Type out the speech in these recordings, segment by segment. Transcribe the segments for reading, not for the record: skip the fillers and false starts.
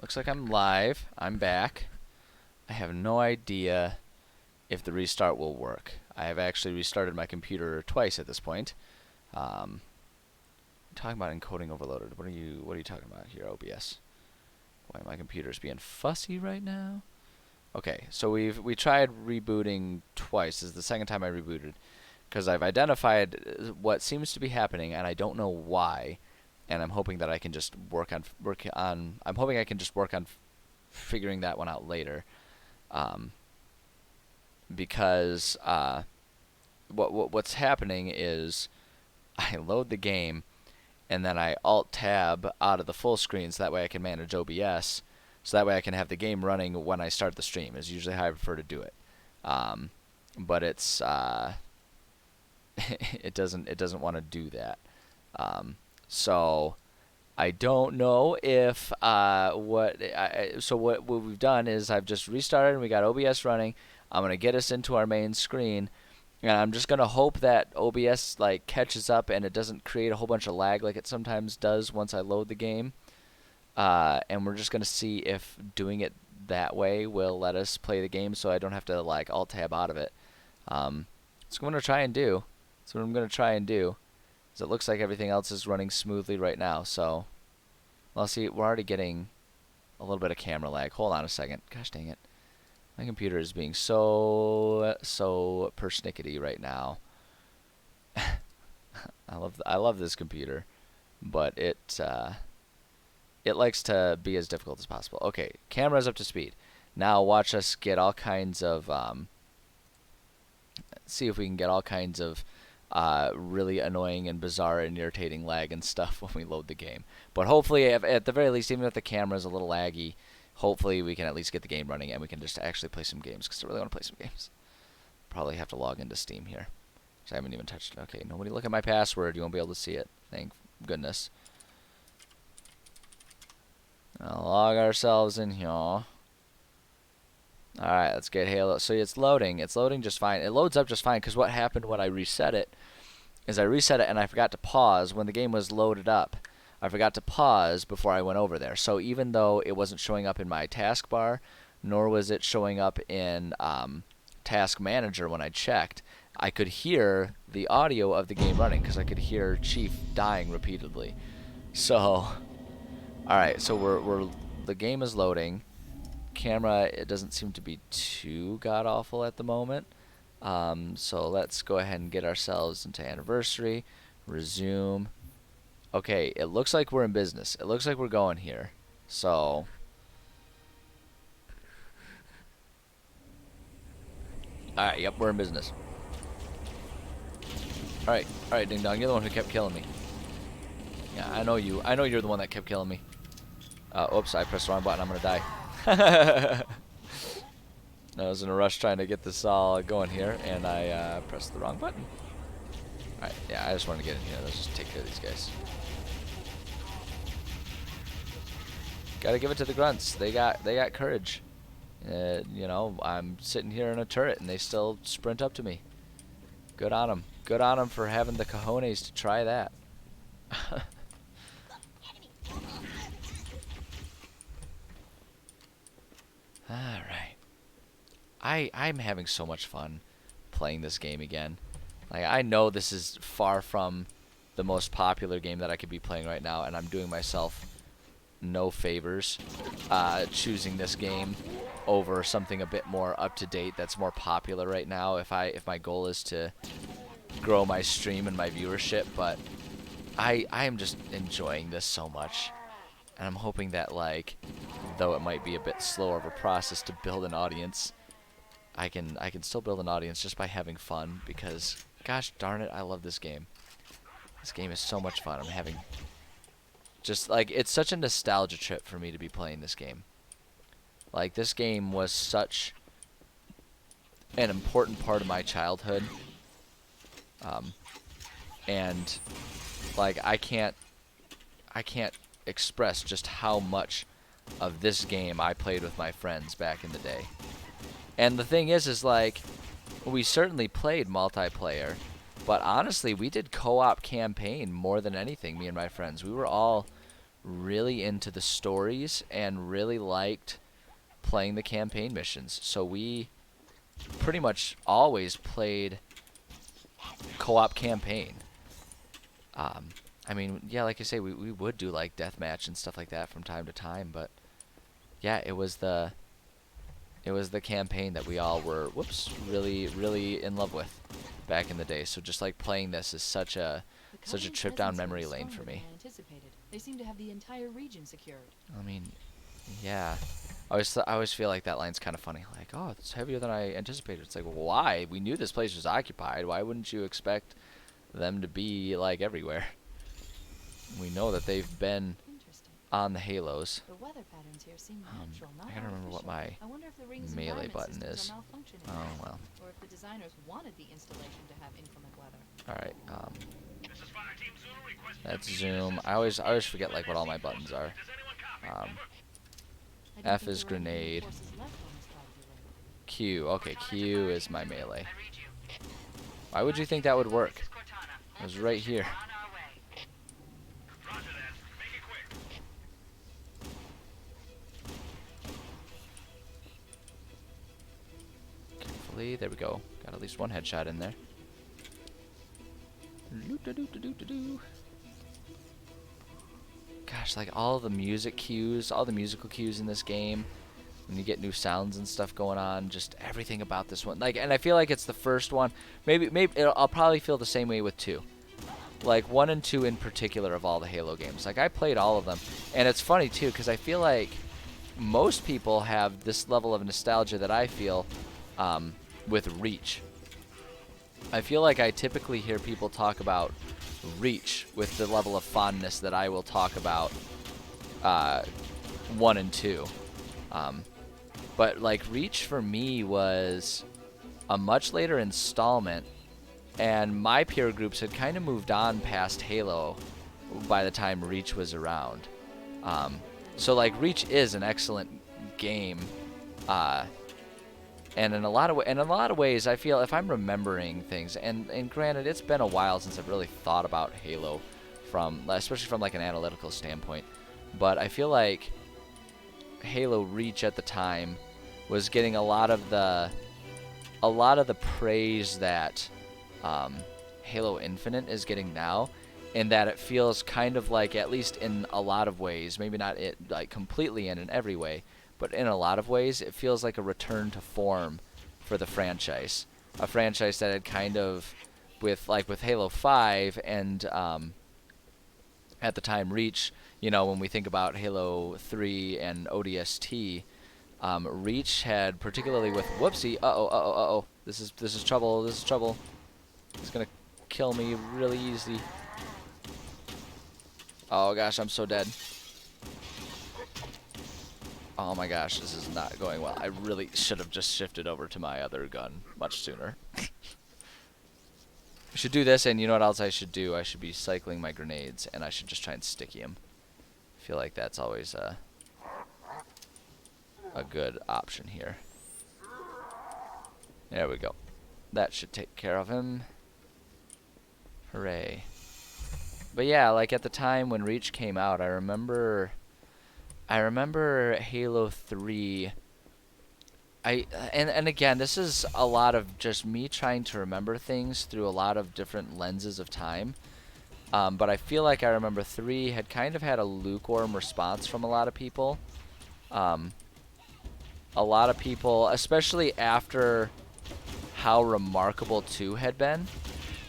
looks like I'm live. I'm back. I have no idea if the restart will work. I have actually restarted my computer twice at this point. Talking about encoding overloaded. What are you talking about here, OBS? Why my computer's being fussy right now? Okay, so we tried rebooting twice. This is the second time I rebooted because I've identified what seems to be happening, and I don't know why. And I'm hoping that I can just work on figuring that one out later, because what's happening is I load the game and then I Alt Tab out of the full screen so that way I can manage OBS, so that way I can have the game running when I start the stream. Is usually how I prefer to do it, but it's it doesn't want to do that. So I don't know if what we've done is I've just restarted and we got OBS running. I'm gonna get us into our main screen, and I'm just gonna hope that OBS like catches up and it doesn't create a whole bunch of lag like it sometimes does once I load the game. And we're just gonna see if doing it that way will let us play the game, so I don't have to like Alt Tab out of it. That's what I'm gonna try and do. It looks like everything else is running smoothly right now, so well, see, we're already getting a little bit of camera lag. Hold on a second. Gosh dang it. My computer is being so persnickety right now. I love this computer, but it likes to be as difficult as possible. Okay, camera's up to speed. Now watch us get all kinds of see if we can get all kinds of really annoying and bizarre and irritating lag and stuff when we load the game. But hopefully, at the very least, even if the camera is a little laggy, hopefully we can at least get the game running and we can just actually play some games, because I really want to play some games. Probably have to log into Steam here, because I haven't even touched it. Okay, nobody look at my password. You won't be able to see it. Thank goodness. I'll log ourselves in here. Alright, let's get Halo. So it's loading. It's loading just fine. It loads up just fine, because what happened when I reset it is I reset it and I forgot to pause when the game was loaded up. I forgot to pause before I went over there. So even though it wasn't showing up in my taskbar, nor was it showing up in Task Manager when I checked, I could hear the audio of the game running, because I could hear Chief dying repeatedly. So, alright, so the game is loading. Camera, it doesn't seem to be too god-awful at the moment. So let's go ahead and get ourselves into anniversary. Resume. Okay, it looks like we're in business. It looks like we're going here. So alright, yep, we're in business. Alright, Ding Dong, you're the one who kept killing me. Yeah, I know you. I know you're the one that kept killing me. Oops, I pressed the wrong button. I'm gonna die. I was in a rush trying to get this all going here, and I pressed the wrong button. Alright, yeah, I just wanted to get in here. Let's just take care of these guys. Gotta give it to the grunts. They got courage. You know, I'm sitting here in a turret, and they still sprint up to me. Good on them. Good on them for having the cojones to try that. Alright. I'm having so much fun playing this game again. Like, I know this is far from the most popular game that I could be playing right now, and I'm doing myself no favors choosing this game over something a bit more up to date that's more popular right now if my goal is to grow my stream and my viewership. But I am just enjoying this so much, and I'm hoping that, like, though it might be a bit slower of a process to build an audience, I can still build an audience just by having fun, because gosh darn it, I love this game. This game is so much fun. I'm having just, like, it's such a nostalgia trip for me to be playing this game. Like, this game was such an important part of my childhood. And like, I can't express just how much of this game I played with my friends back in the day. And the thing is like, we certainly played multiplayer, but honestly, we did co-op campaign more than anything, me and my friends. We were all really into the stories and really liked playing the campaign missions. So we pretty much always played co-op campaign. I mean, yeah, like I say, we would do like deathmatch and stuff like that from time to time, but yeah, it was the campaign that we all were, really in love with back in the day. So just like playing this is such a trip down memory lane for me. They seem to have the entire region secured. I mean, yeah. I always feel like that line's kind of funny. Like, oh, it's heavier than I anticipated. It's like, well, why? We knew this place was occupied. Why wouldn't you expect them to be like everywhere? We know that they've been on the Halos. The weather patterns here seem natural, not I gotta remember what my melee button is. Oh well. Or if the designers wanted the installation to have inclement weather. All right. That's zoom. I always forget like what all my buttons are. F is grenade. Q. Okay, Q is my melee. Why would you think that would work? It was right here. Carefully. There we go. Got at least one headshot in there. Gosh, like all the music cues, all the musical cues in this game, when you get new sounds and stuff going on, just everything about this one. Like, and I feel like it's the first one. Maybe I'll probably feel the same way with 2. Like 1 and 2 in particular of all the Halo games. Like I played all of them, and it's funny too because I feel like most people have this level of nostalgia that I feel with Reach. I feel like I typically hear people talk about Reach with the level of fondness that I will talk about 1 and 2. But like Reach for me was a much later installment, and my peer groups had kind of moved on past Halo by the time Reach was around. So like Reach is an excellent game, and in a lot of ways, I feel if I'm remembering things, and granted, it's been a while since I've really thought about Halo, especially from like an analytical standpoint, but I feel like Halo Reach at the time was getting a lot of the praise that Halo Infinite is getting now, in that it feels kind of like, at least in a lot of ways, maybe not it like completely in every way, but in a lot of ways, it feels like a return to form for the franchise. A franchise that had kind of, with Halo 5 and at the time Reach, you know, when we think about Halo 3 and ODST, Reach had, particularly with whoopsie, this is trouble. It's gonna kill me really easy. Oh gosh, I'm so dead. Oh my gosh, this is not going well. I really should have just shifted over to my other gun much sooner. I should do this, and you know what else I should do? I should be cycling my grenades, and I should just try and sticky them. I feel like that's always a good option here. There we go. That should take care of him. Hooray. But yeah, like at the time when Reach came out, I remember Halo 3. And again, this is a lot of just me trying to remember things through a lot of different lenses of time. But I feel like I remember 3 had kind of had a lukewarm response from a lot of people. A lot of people, especially after how remarkable 2 had been.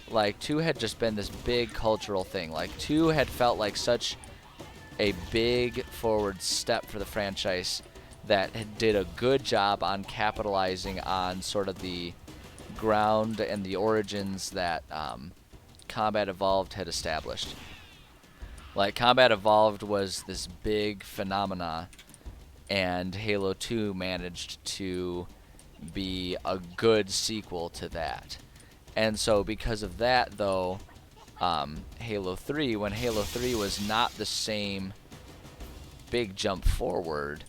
Like 2 had just been this big cultural thing. Like 2 had felt like such a big forward step for the franchise that did a good job on capitalizing on sort of the ground and the origins that Combat Evolved had established. Like Combat Evolved was this big phenomena, and Halo 2 managed to be a good sequel to that. And so because of that, though, Halo 3, when Halo 3 was not the same big jump forward,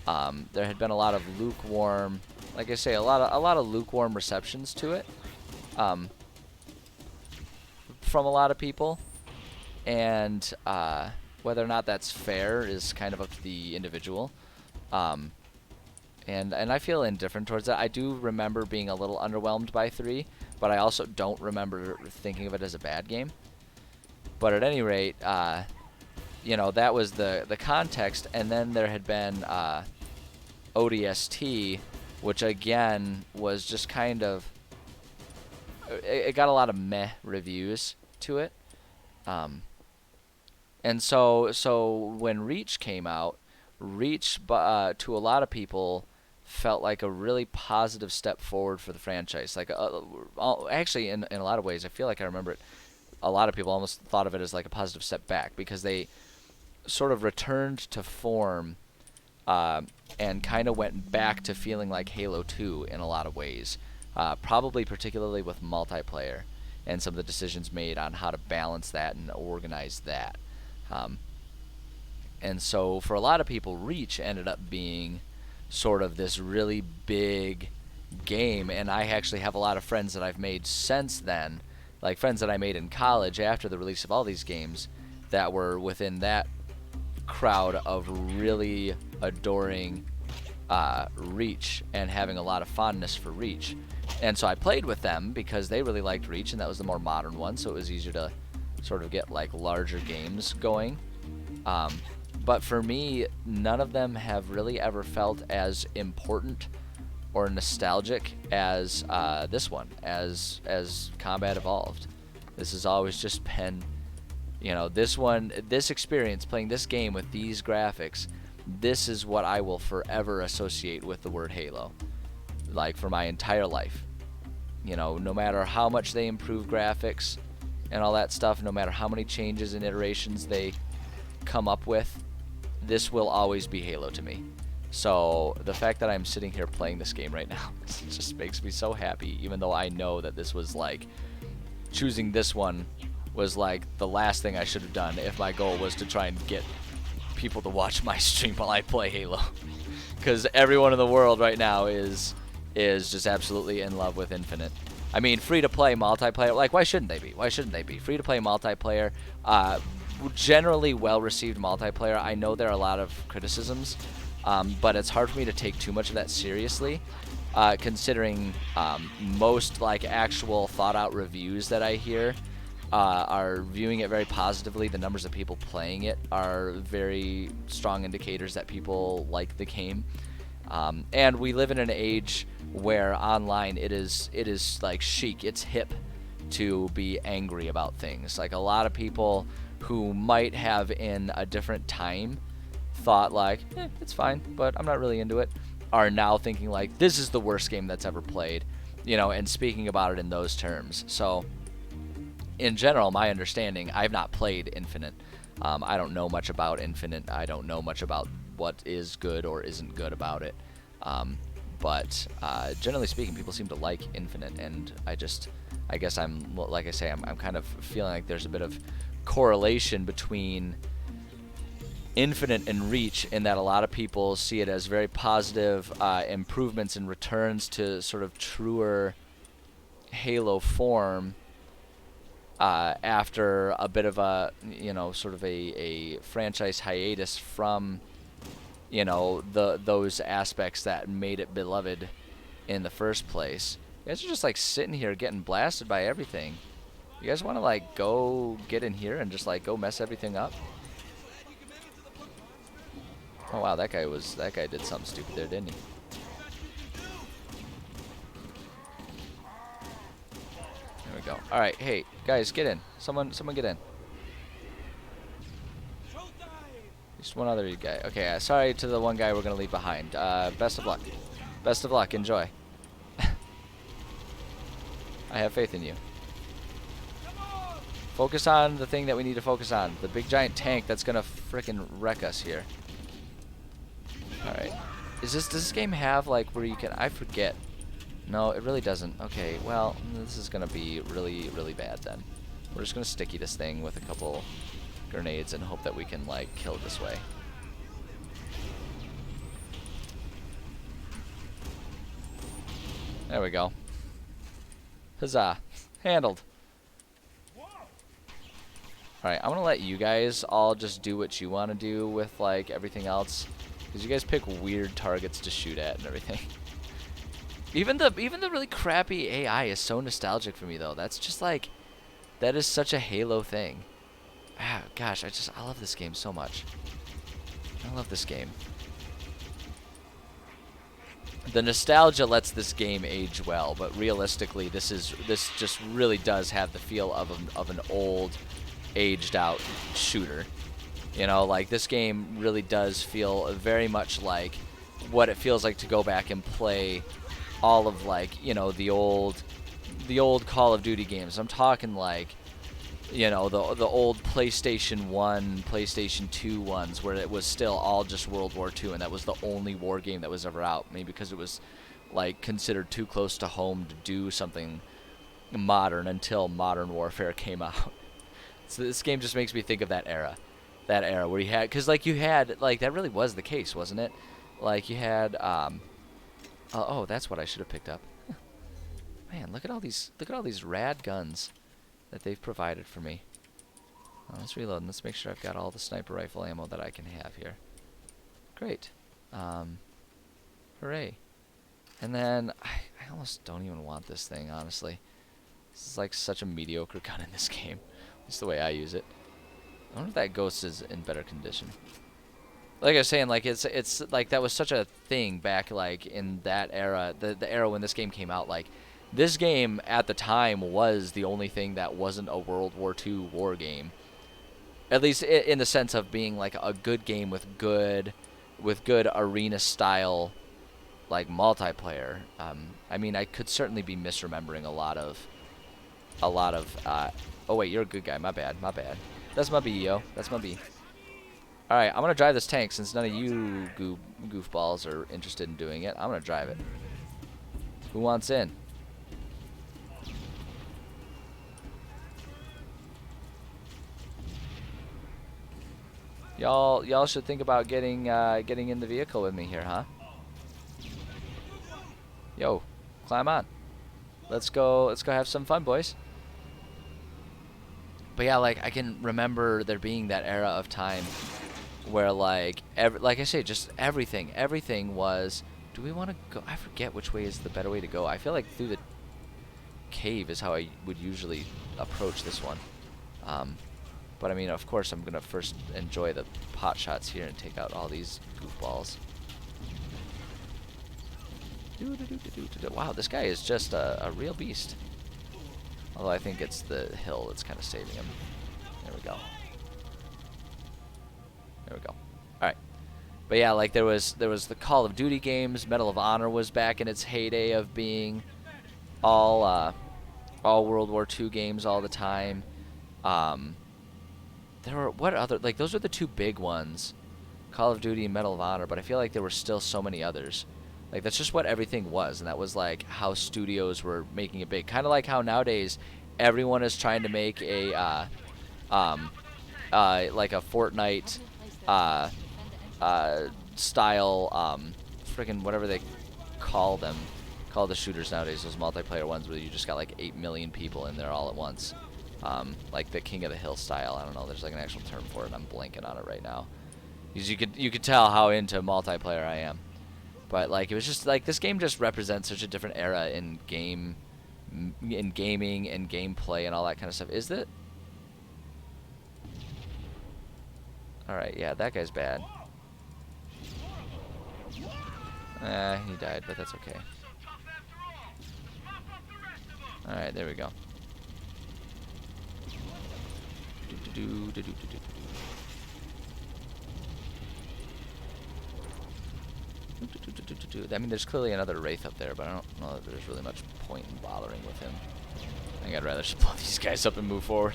there had been a lot of lukewarm, like I say, a lot of lukewarm receptions to it from a lot of people. And Whether or not that's fair is kind of up to the individual. Um, and I feel indifferent towards that. I do remember being a little underwhelmed by 3, but I also don't remember thinking of it as a bad game. But at any rate, you know, that was the context, and then there had been ODST, which again was just kind of, it got a lot of meh reviews to it. And so when Reach came out, Reach to a lot of people felt like a really positive step forward for the franchise. Like actually, in a lot of ways, I feel like I remember it. A lot of people almost thought of it as like a positive step back because they sort of returned to form and kind of went back to feeling like Halo 2 in a lot of ways. Probably particularly with multiplayer and some of the decisions made on how to balance that and organize that. And so for a lot of people, Reach ended up being sort of this really big game, and I actually have a lot of friends that I've made since then, like friends that I made in college after the release of all these games that were within that crowd of really adoring Reach and having a lot of fondness for Reach. And so I played with them because they really liked Reach, and that was the more modern one, so it was easier to sort of get like larger games going. But for me, none of them have really ever felt as important or nostalgic as this one, as Combat Evolved. This has always just been, you know, this experience playing this game with these graphics, this is what I will forever associate with the word Halo, like for my entire life. You know, no matter how much they improve graphics and all that stuff, no matter how many changes and iterations they come up with, this will always be Halo to me. So the fact that I'm sitting here playing this game right now just makes me so happy, even though I know that this was like, choosing this one was like the last thing I should have done if my goal was to try and get people to watch my stream while I play Halo. Because everyone in the world right now is just absolutely in love with Infinite. I mean, free-to-play multiplayer, like, why shouldn't they be? Why shouldn't they be? Free-to-play multiplayer, generally well-received multiplayer. I know there are a lot of criticisms, but it's hard for me to take too much of that seriously, considering most, like, actual thought-out reviews that I hear are viewing it very positively. The numbers of people playing it are very strong indicators that people like the game. And we live in an age where online it is like chic, it's hip to be angry about things. Like a lot of people who might have in a different time thought like, it's fine, but I'm not really into it, are now thinking like, this is the worst game that's ever played, you know, and speaking about it in those terms. So in general, my understanding, I've not played Infinite. I don't know much about Infinite. I don't know much about what is good or isn't good about it. But generally speaking, people seem to like Infinite, and I guess I'm, like I say, I'm kind of feeling like there's a bit of correlation between Infinite and Reach in that a lot of people see it as very positive improvements and returns to sort of truer Halo form after a bit of a, you know, sort of a franchise hiatus from, you know, those aspects that made it beloved in the first place. You guys are just like sitting here getting blasted by everything. You guys want to like go get in here and just like go mess everything up? Oh wow, that guy did something stupid there, didn't he? There we go. All right, hey guys, get in. Someone get in. Just one other guy. Okay, sorry to the one guy we're gonna leave behind. Best of luck. Best of luck. Enjoy. I have faith in you. Focus on the thing that we need to focus on. The big giant tank that's gonna frickin' wreck us here. Alright. Does this game have like where you can, I forget. No, it really doesn't. Okay, well, this is gonna be really, really bad then. We're just gonna sticky this thing with a couple grenades and hope that we can like kill it this way. There we go. Huzzah. Handled. Alright, I'm gonna let you guys all just do what you want to do with, like, everything else. Because you guys pick weird targets to shoot at and everything. Even the really crappy AI is so nostalgic for me, though. That's just, like, that is such a Halo thing. Ah, gosh, I love this game so much. I love this game. The nostalgia lets this game age well, but realistically, this just really does have the feel of an old, aged out shooter. You know, like this game really does feel very much like what it feels like to go back and play all of, like, you know, the old Call of Duty games. I'm talking like, you know, the old PlayStation 1, PlayStation 2 ones where it was still all just World War II, and that was the only war game that was ever out. Maybe because it was, like, considered too close to home to do something modern until Modern Warfare came out. So this game just makes me think of that era. That era where you had, because, like, you had, like, that really was the case, wasn't it? Like, you had, oh, that's what I should have picked up. Man, look at all these rad guns that they've provided for me. Let's reload and let's make sure I've got all the sniper rifle ammo that I can have here. Great. Hooray. And then, I almost don't even want this thing, honestly. This is like such a mediocre gun in this game. That's the way I use it. I wonder if that ghost is in better condition. Like I was saying, like, it's like that was such a thing back, like, in that era, the era when this game came out. Like, this game at the time was the only thing that wasn't a World War II war game. At least in the sense of being like a good game with good arena style, like, multiplayer. I mean, I could certainly be misremembering a lot of. Oh wait, you're a good guy. My bad. That's my B, yo. That's my B. All right, I'm gonna drive this tank since none of you goofballs are interested in doing it. I'm gonna drive it. Who wants in? Y'all should think about getting in the vehicle with me here, huh? Yo, climb on. Let's go have some fun, boys. But yeah, like, I can remember there being that era of time where, like, like I say, just everything was. Do we want to go? I forget which way is the better way to go. I feel like through the cave is how I would usually approach this one. But I mean, of course, I'm gonna first enjoy the pot shots here and take out all these goofballs. Wow, this guy is just a real beast. Although I think it's the hill that's kind of saving him. There we go. There we go. Alright. But yeah, like, there was the Call of Duty games. Medal of Honor was back in its heyday of being all World War II games all the time. There were, what other, like, those are the two big ones. Call of Duty and Medal of Honor, but I feel like there were still so many others. Like, that's just what everything was, and that was, like, how studios were making it big. Kind of like how nowadays everyone is trying to make a, like a Fortnite, style, freaking whatever they call them, call the shooters nowadays, those multiplayer ones where you just got, like, 8 million people in there all at once. Like the King of the Hill style. I don't know, there's, like, an actual term for it, and I'm blanking on it right now. Because you could tell how into multiplayer I am. But, like, it was just, like, this game just represents such a different era in gaming and gameplay and all that kind of stuff. Is it? Alright, yeah, that guy's bad. He died, but that's okay. Alright, there we go. I mean, there's clearly another Wraith up there, but I don't know that there's really much point in bothering with him. I think I'd rather just blow these guys up and move forward.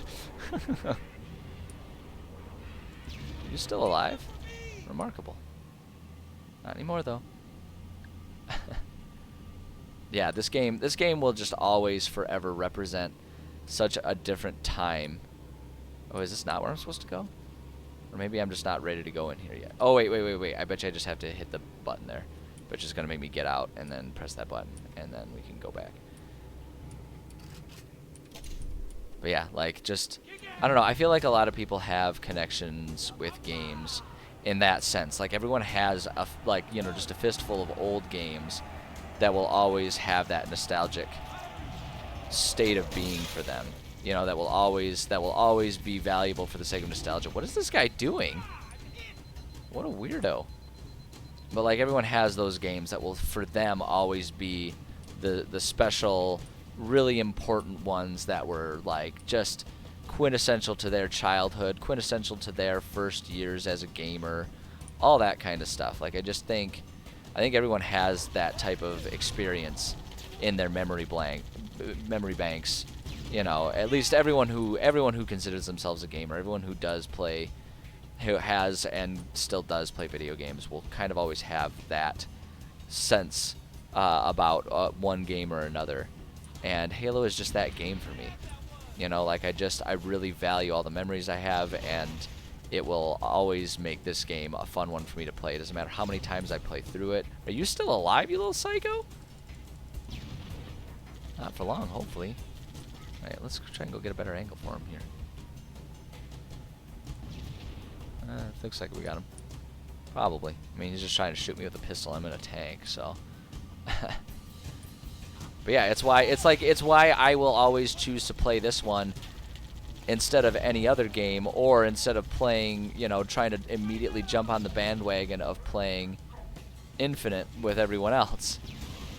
You still alive? Remarkable. Not anymore, though. Yeah, this game will just always forever represent such a different time. Oh, is this not where I'm supposed to go? Or maybe I'm just not ready to go in here yet. Oh, wait. I bet you I just have to hit the button there. Which is going to make me get out and then press that button. And then we can go back. But yeah, like just I don't know. I feel like a lot of people have connections with games in that sense. Like everyone has a like just a fistful of old games that will always have that nostalgic state of being for them. That will always be valuable for the sake of nostalgia. What is this guy doing? What a weirdo. But like everyone has those games that will for them always be the special, really important ones that were like just quintessential to their childhood, quintessential to their first years as a gamer, all that kind of stuff. Like I think everyone has that type of experience in their memory banks. At least everyone who considers themselves a gamer, everyone who has and still does play video games will kind of always have that sense about one game or another. And Halo is just that game for me. Like I really value all the memories I have, and it will always make this game a fun one for me to play. It doesn't matter how many times I play through it. Are you still alive, you little psycho? Not for long, hopefully. Alright, let's try and go get a better angle for him here. Looks like we got him. Probably. I mean, he's just trying to shoot me with a pistol. I'm in a tank, so. But yeah, it's why I will always choose to play this one instead of any other game, or instead of playing, trying to immediately jump on the bandwagon of playing Infinite with everyone else.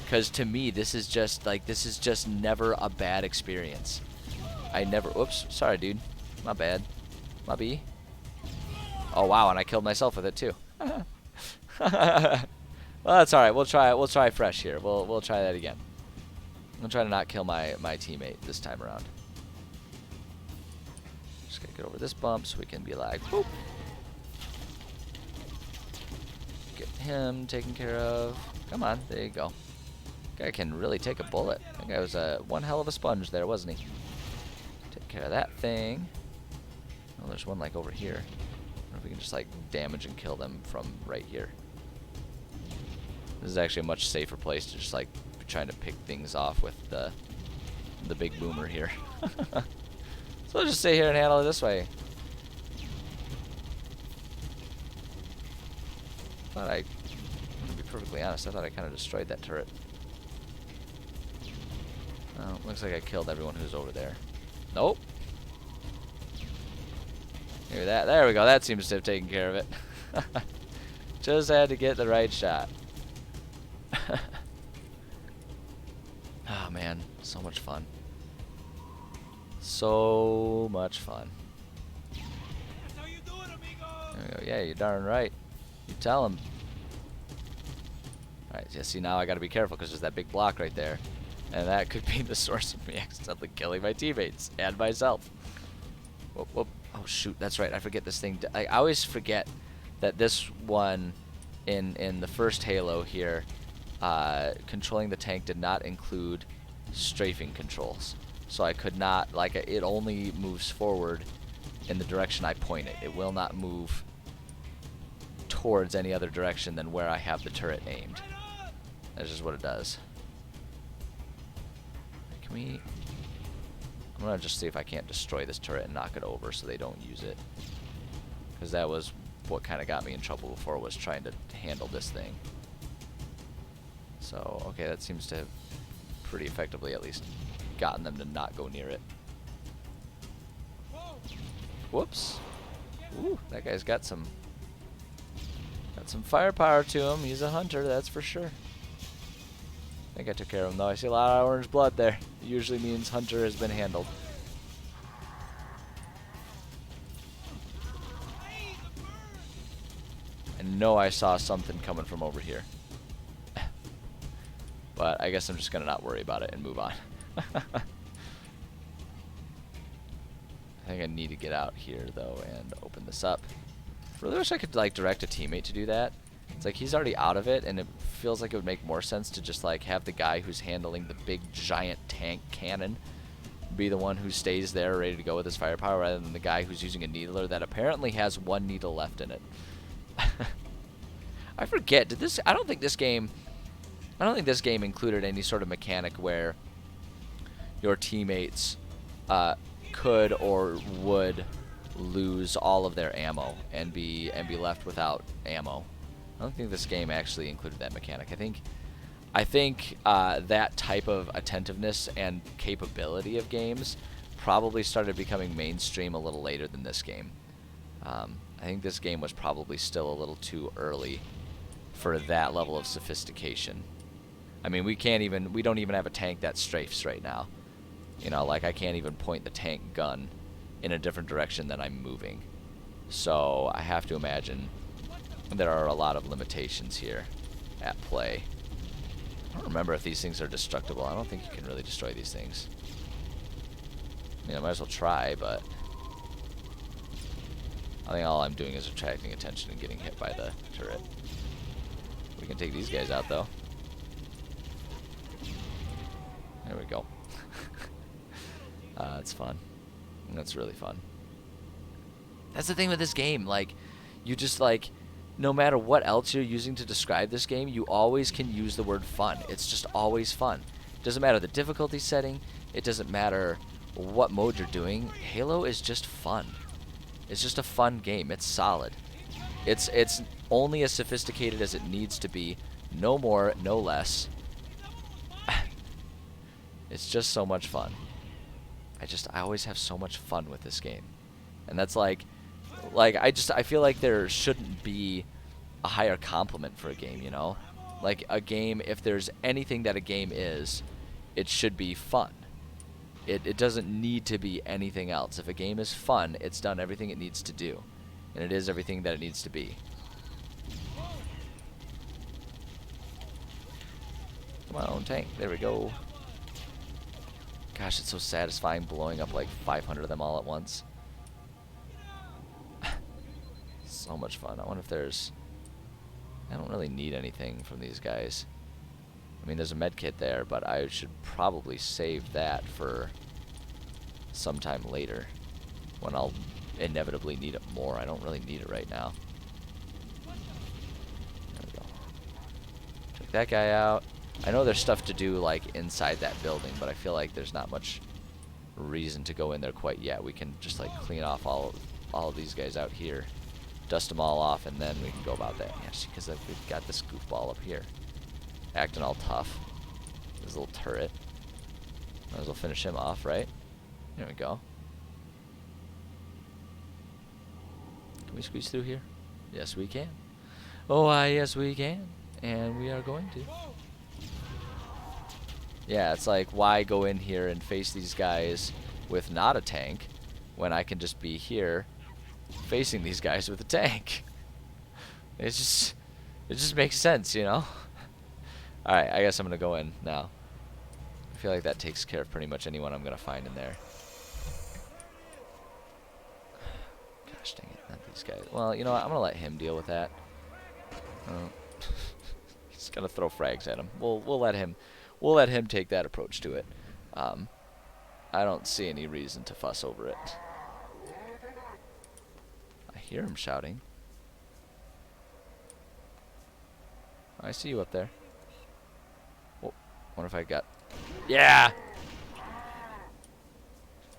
Because to me, this is just never a bad experience. Oops, sorry, dude. My bad. My B. Oh wow, and I killed myself with it too. Well, that's all right. We'll try fresh here. We'll try that again. I'm trying to not kill my teammate this time around. Just gotta get over this bump so we can be like, boop. Get him taken care of. Come on, there you go. Guy can really take a bullet. That guy was one hell of a sponge there, wasn't he? Take care of that thing. Oh, there's one like over here. I wonder if we can just like damage and kill them from right here. This is actually a much safer place to just like be trying to pick things off with the big boomer here. So I'll just stay here and handle it this way. To be perfectly honest, I thought I kind of destroyed that turret. Oh, looks like I killed everyone who's over there. Nope. Maybe that. There we go. That seems to have taken care of it. Just had to get the right shot. Oh man, so much fun. So much fun. That's how you do it, amigo. There we go. Yeah, you're darn right. You tell him. Alright, yeah, see now I gotta be careful because there's that big block right there. And that could be the source of me accidentally killing my teammates and myself. Whoop, whoop. Oh shoot, that's right. I forget this thing. I always forget that this one in the first Halo here, controlling the tank did not include strafing controls. So I could not, like, it only moves forward in the direction I point it. It will not move towards any other direction than where I have the turret aimed. That's just what it does. I'm gonna just see if I can't destroy this turret and knock it over so they don't use it. Because that was what kind of got me in trouble before, was trying to handle this thing. So, okay, that seems to have pretty effectively at least gotten them to not go near it. Whoops. Ooh, that guy's got some firepower to him. He's a hunter, that's for sure. I think I took care of him, though. I see a lot of orange blood there. It usually means hunter has been handled. I know I saw something coming from over here. But I guess I'm just going to not worry about it and move on. I think I need to get out here, though, and open this up. I really wish I could, like, direct a teammate to do that. It's like he's already out of it, and it feels like it would make more sense to just like have the guy who's handling the big giant tank cannon be the one who stays there ready to go with his firepower, rather than the guy who's using a needler that apparently has one needle left in it. I forget. I don't think this game included any sort of mechanic where your teammates could or would lose all of their ammo and be left without ammo. I don't think this game actually included that mechanic. I think that type of attentiveness and capability of games probably started becoming mainstream a little later than this game. I think this game was probably still a little too early for that level of sophistication. I mean, we don't even have a tank that strafes right now. You know, like I can't even point the tank gun in a different direction than I'm moving. So I have to imagine there are a lot of limitations here at play. I don't remember if these things are destructible. I don't think you can really destroy these things. I mean, I might as well try, but I think all I'm doing is attracting attention and getting hit by the turret. We can take these guys out, though. There we go. It's fun. That's really fun. That's the thing with this game. Like, you just, like, no matter what else you're using to describe this game, you always can use the word fun. It's just always fun. It doesn't matter the difficulty setting. It doesn't matter what mode you're doing. Halo is just fun. It's just a fun game. It's solid. It's only as sophisticated as it needs to be. No more, no less. It's just so much fun. I always have so much fun with this game. And that's like I feel like there shouldn't be a higher compliment for a game, you know? Like a game, if there's anything that a game is, it should be fun. It doesn't need to be anything else. If a game is fun, it's done everything it needs to do. And it is everything that it needs to be. Come on, tank. There we go. Gosh, it's so satisfying blowing up like 500 of them all at once. So much fun. I wonder if there's... I don't really need anything from these guys. I mean, there's a med kit there, but I should probably save that for sometime later when I'll inevitably need it more. I don't really need it right now. There we go. Check that guy out. I know there's stuff to do like inside that building, but I feel like there's not much reason to go in there quite yet. We can just like clean off all of these guys out here, dust them all off, and then we can go about that. Yeah, because we've got this goofball up here, acting all tough. This little turret. Might as well finish him off, right? There we go. Can we squeeze through here? Yes, we can. Oh, yes, we can. And we are going to. Yeah, it's like, why go in here and face these guys with not a tank when I can just be here facing these guys with a tank? It just makes sense, you know? Alright, I guess I'm gonna go in now. I feel like that takes care of pretty much anyone I'm gonna find in there. Gosh dang it, not these guys. Well, you know what, I'm gonna let him deal with that. He's gonna throw frags at him. We'll let him take that approach to it. I don't see any reason to fuss over it. I hear him shouting. I see you up there. Oh, wonder if I got... Yeah!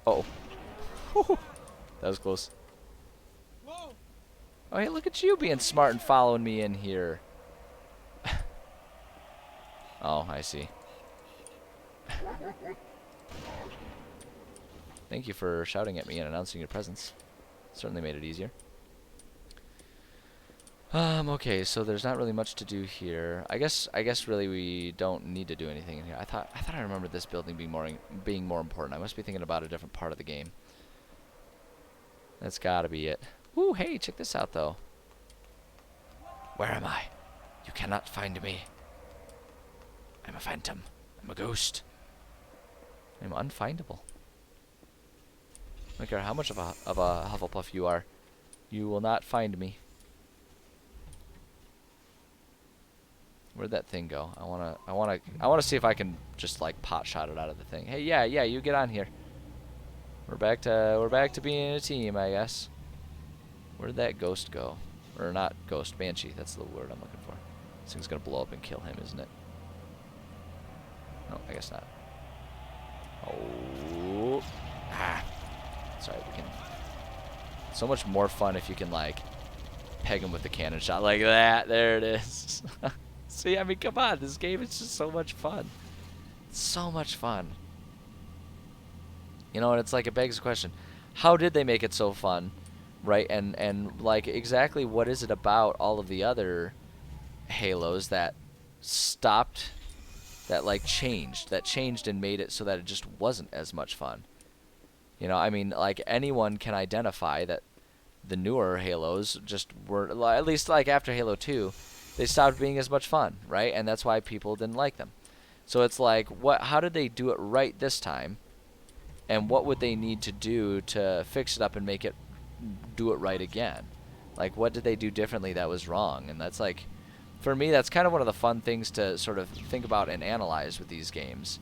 Uh oh. That was close. Whoa! Oh, hey, look at you being smart and following me in here. Oh, I see. Thank you for shouting at me and announcing your presence. Certainly made it easier. Okay, so there's not really much to do here. I guess really we don't need to do anything in here. I thought I remembered this building being more important. I must be thinking about a different part of the game. That's gotta be it. Ooh, hey, check this out though. Where am I? You cannot find me. I'm a phantom. I'm a ghost. I'm unfindable. I don't care how much of a Hufflepuff you are. You will not find me. Where'd that thing go? I wanna see if I can just like pot shot it out of the thing. Hey, yeah, you get on here. We're back to being a team, I guess. Where'd that ghost go? Or not ghost, banshee. That's the word I'm looking for. This thing's gonna blow up and kill him, isn't it? No, I guess not. Oh, Sorry, we can. So much more fun if you can like peg him with the cannon shot like that. There it is. See, I mean, come on, this game is just so much fun. So much fun. You know, and it's like it begs the question, how did they make it so fun, right? And like exactly what is it about all of the other Halos that stopped, that changed and made it so that it just wasn't as much fun? You know, I mean, like anyone can identify that the newer Halos just weren't, at least like after Halo 2, they stopped being as much fun, right? And that's why people didn't like them. So it's like, how did they do it right this time? And what would they need to do to fix it up and make it do it right again? Like, what did they do differently that was wrong? And that's like, for me, that's kind of one of the fun things to sort of think about and analyze with these games.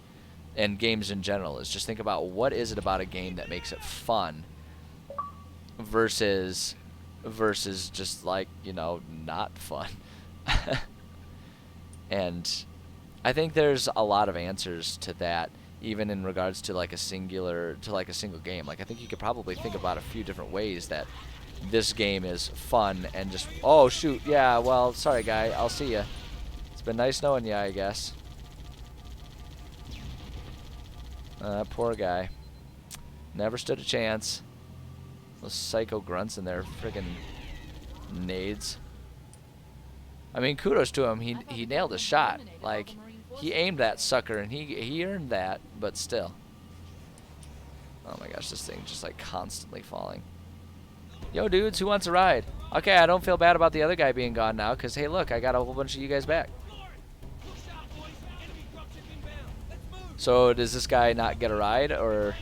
And games in general, is just think about what is it about a game that makes it fun versus just like, you know, not fun. And I think there's a lot of answers to that, even in regards to like a single game. Like I think you could probably think about a few different ways that this game is fun and just, oh shoot, yeah, well, sorry guy, I'll see ya. It's been nice knowing ya, I guess. Poor guy. Never stood a chance. Those psycho grunts in there, friggin' nades. I mean, kudos to him. He nailed a shot. Like, he aimed that sucker and he earned that, but still. Oh my gosh, this thing just like constantly falling. Yo, dudes, who wants a ride? Okay, I don't feel bad about the other guy being gone now, because hey, look, I got a whole bunch of you guys back. So does this guy not get a ride, or?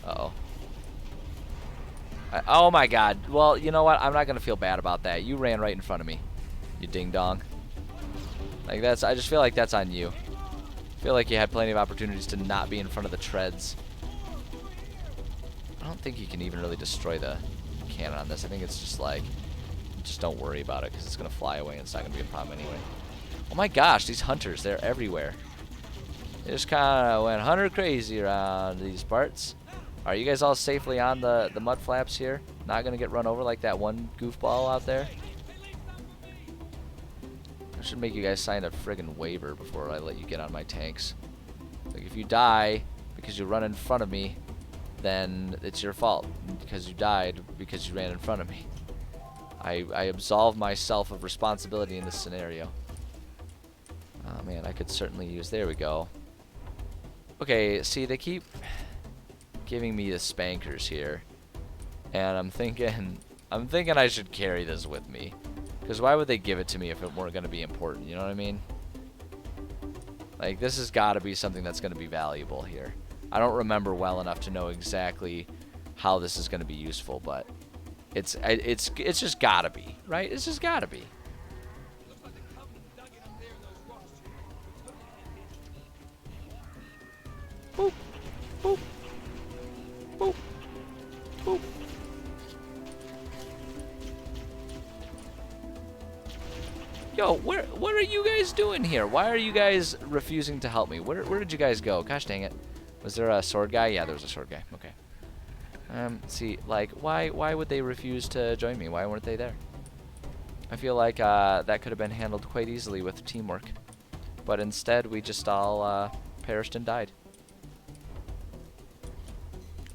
Uh-oh. Oh my god. Well, you know what? I'm not gonna feel bad about that. You ran right in front of me, you ding dong. Like I just feel like that's on you. I feel like you had plenty of opportunities to not be in front of the treads. I don't think you can even really destroy the cannon on this. I think it's just like, just don't worry about it because it's gonna fly away and it's not gonna be a problem anyway. Oh my gosh, these hunters, they're everywhere. They just kind of went hunter crazy around these parts. Are you guys all safely on the mud flaps here? Not gonna get run over like that one goofball out there? I should make you guys sign a friggin' waiver before I let you get on my tanks. Like if you die because you run in front of me, then it's your fault because you died because you ran in front of me. I absolve myself of responsibility in this scenario. Oh man, I could certainly use, there we go. Okay, see, they keep giving me the spankers here, and I'm thinking I should carry this with me, because why would they give it to me if it weren't going to be important? You know what I mean? Like, this has got to be something that's going to be valuable here. I don't remember well enough to know exactly how this is going to be useful, but it's just got to be, right? It's just got to be. Boop, boop, boop, boop. Yo, what are you guys doing here? Why are you guys refusing to help me? Where did you guys go? Gosh dang it. Was there a sword guy? Yeah, there was a sword guy. Okay. See, like, why would they refuse to join me? Why weren't they there? I feel like that could have been handled quite easily with teamwork. But instead, we just all perished and died.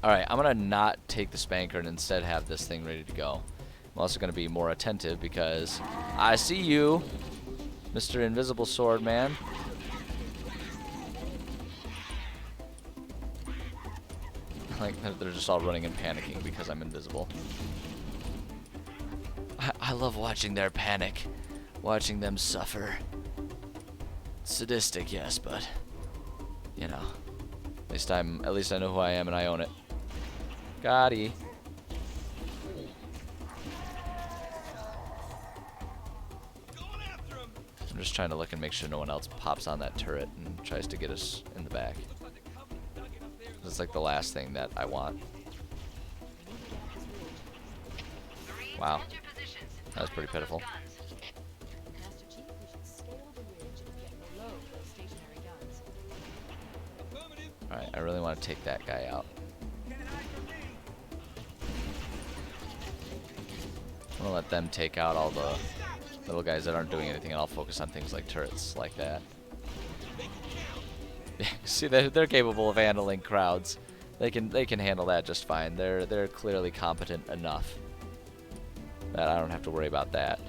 Alright, I'm going to not take the spanker and instead have this thing ready to go. I'm also going to be more attentive because I see you, Mr. Invisible Sword Man. Like, they're just all running and panicking because I'm invisible. I love watching their panic. Watching them suffer. Sadistic, yes, but, you know. At least I know who I am and I own it. Gotti. I'm just trying to look and make sure no one else pops on that turret and tries to get us in the back. It's like the last thing that I want. Wow. That was pretty pitiful. Master Chief, we should scale the ridge and get below those stationary guns. Alright, I really want to take that guy out. Can't hide from I'm gonna let them take out all the little guys that aren't doing anything, and I'll focus on things like turrets like that. See, they're capable of handling crowds. They can handle that just fine. They're clearly competent enough that I don't have to worry about that.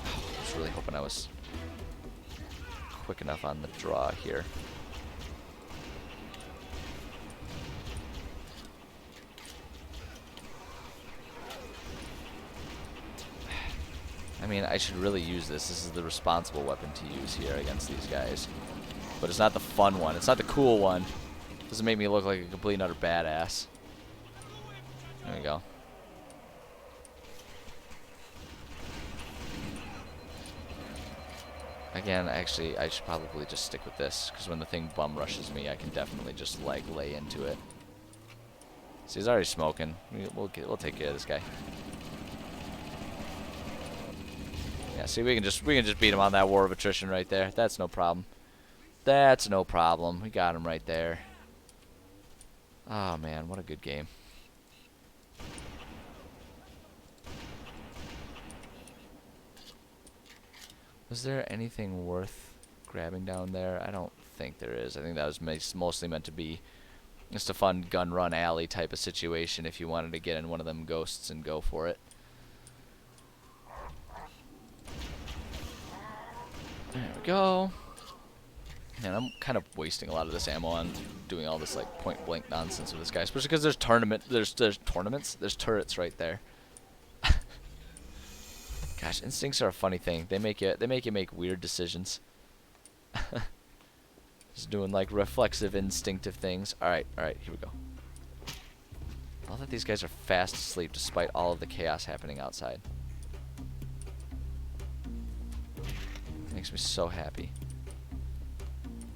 I was really hoping I was quick enough on the draw here. I mean, I should really use this. This is the responsible weapon to use here against these guys. But it's not the fun one. It's not the cool one. It doesn't make me look like a complete and utter badass. There we go. Again, actually, I should probably just stick with this, because when the thing bum rushes me, I can definitely just, like, lay into it. See, he's already smoking. We'll take care of this guy. Yeah, see, we can just beat him on that war of attrition right there. That's no problem. That's no problem. We got him right there. Oh man, what a good game. Was there anything worth grabbing down there? I don't think there is. I think that was mostly meant to be just a fun gun run alley type of situation if you wanted to get in one of them ghosts and go for it. There we go. And I'm kind of wasting a lot of this ammo on doing all this like point blank nonsense with this guy, especially because there's tournaments, there's turrets right there. Gosh, instincts are a funny thing. They make you make weird decisions. Just doing like reflexive, instinctive things. All right, here we go. I love that these guys are fast asleep despite all of the chaos happening outside. Makes me so happy.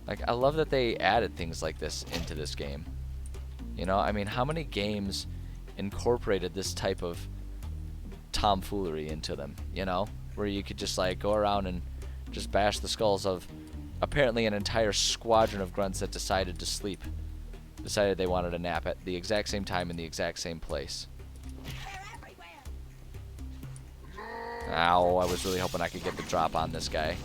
Like, I love that they added things like this into this game. You know, I mean, how many games incorporated this type of tomfoolery into them, you know? Where you could just, like, go around and just bash the skulls of apparently an entire squadron of grunts that decided to sleep. Decided they wanted a nap at the exact same time in the exact same place. Ow, I was really hoping I could get the drop on this guy.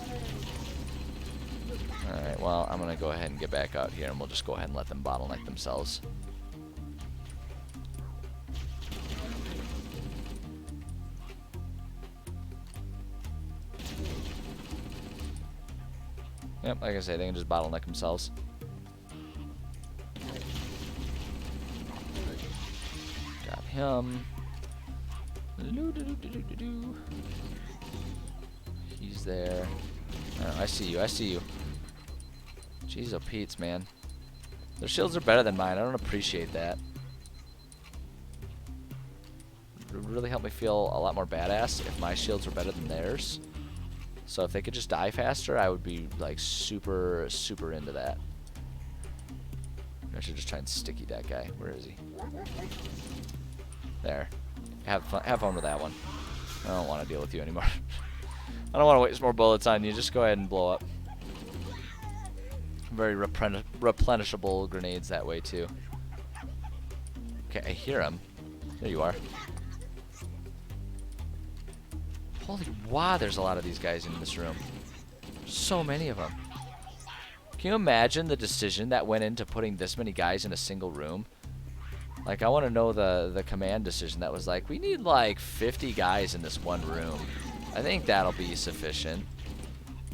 Alright, well, I'm going to go ahead and get back out here, and we'll just go ahead and let them bottleneck themselves. Yep, like I say, they can just bottleneck themselves. Got him. He's there. Oh, I see you. Jeez, oh Pete's, man. Their shields are better than mine. I don't appreciate that. It would really help me feel a lot more badass if my shields were better than theirs. So if they could just die faster, I would be like super, super into that. I should just try and sticky that guy. Where is he? There. Have fun with that one. I don't want to deal with you anymore. I don't want to waste more bullets on you. Just go ahead and blow up. Very replenishable grenades that way too. Okay, I hear him. There you are. Holy wow, there's a lot of these guys in this room. So many of them. Can you imagine the decision that went into putting this many guys in a single room? Like, I want to know the command decision that was like, we need like 50 guys in this one room. I think that'll be sufficient.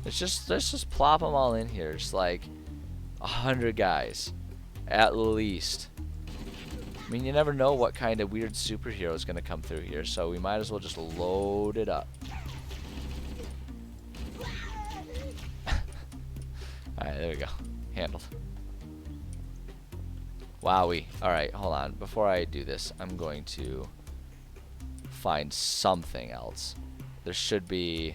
Let's just plop them all in here. Just like 100 guys, at least. I mean, you never know what kind of weird superhero is going to come through here, so we might as well just load it up. Alright, there we go. Handled. Wowie. Alright, hold on. Before I do this, I'm going to find something else. There should be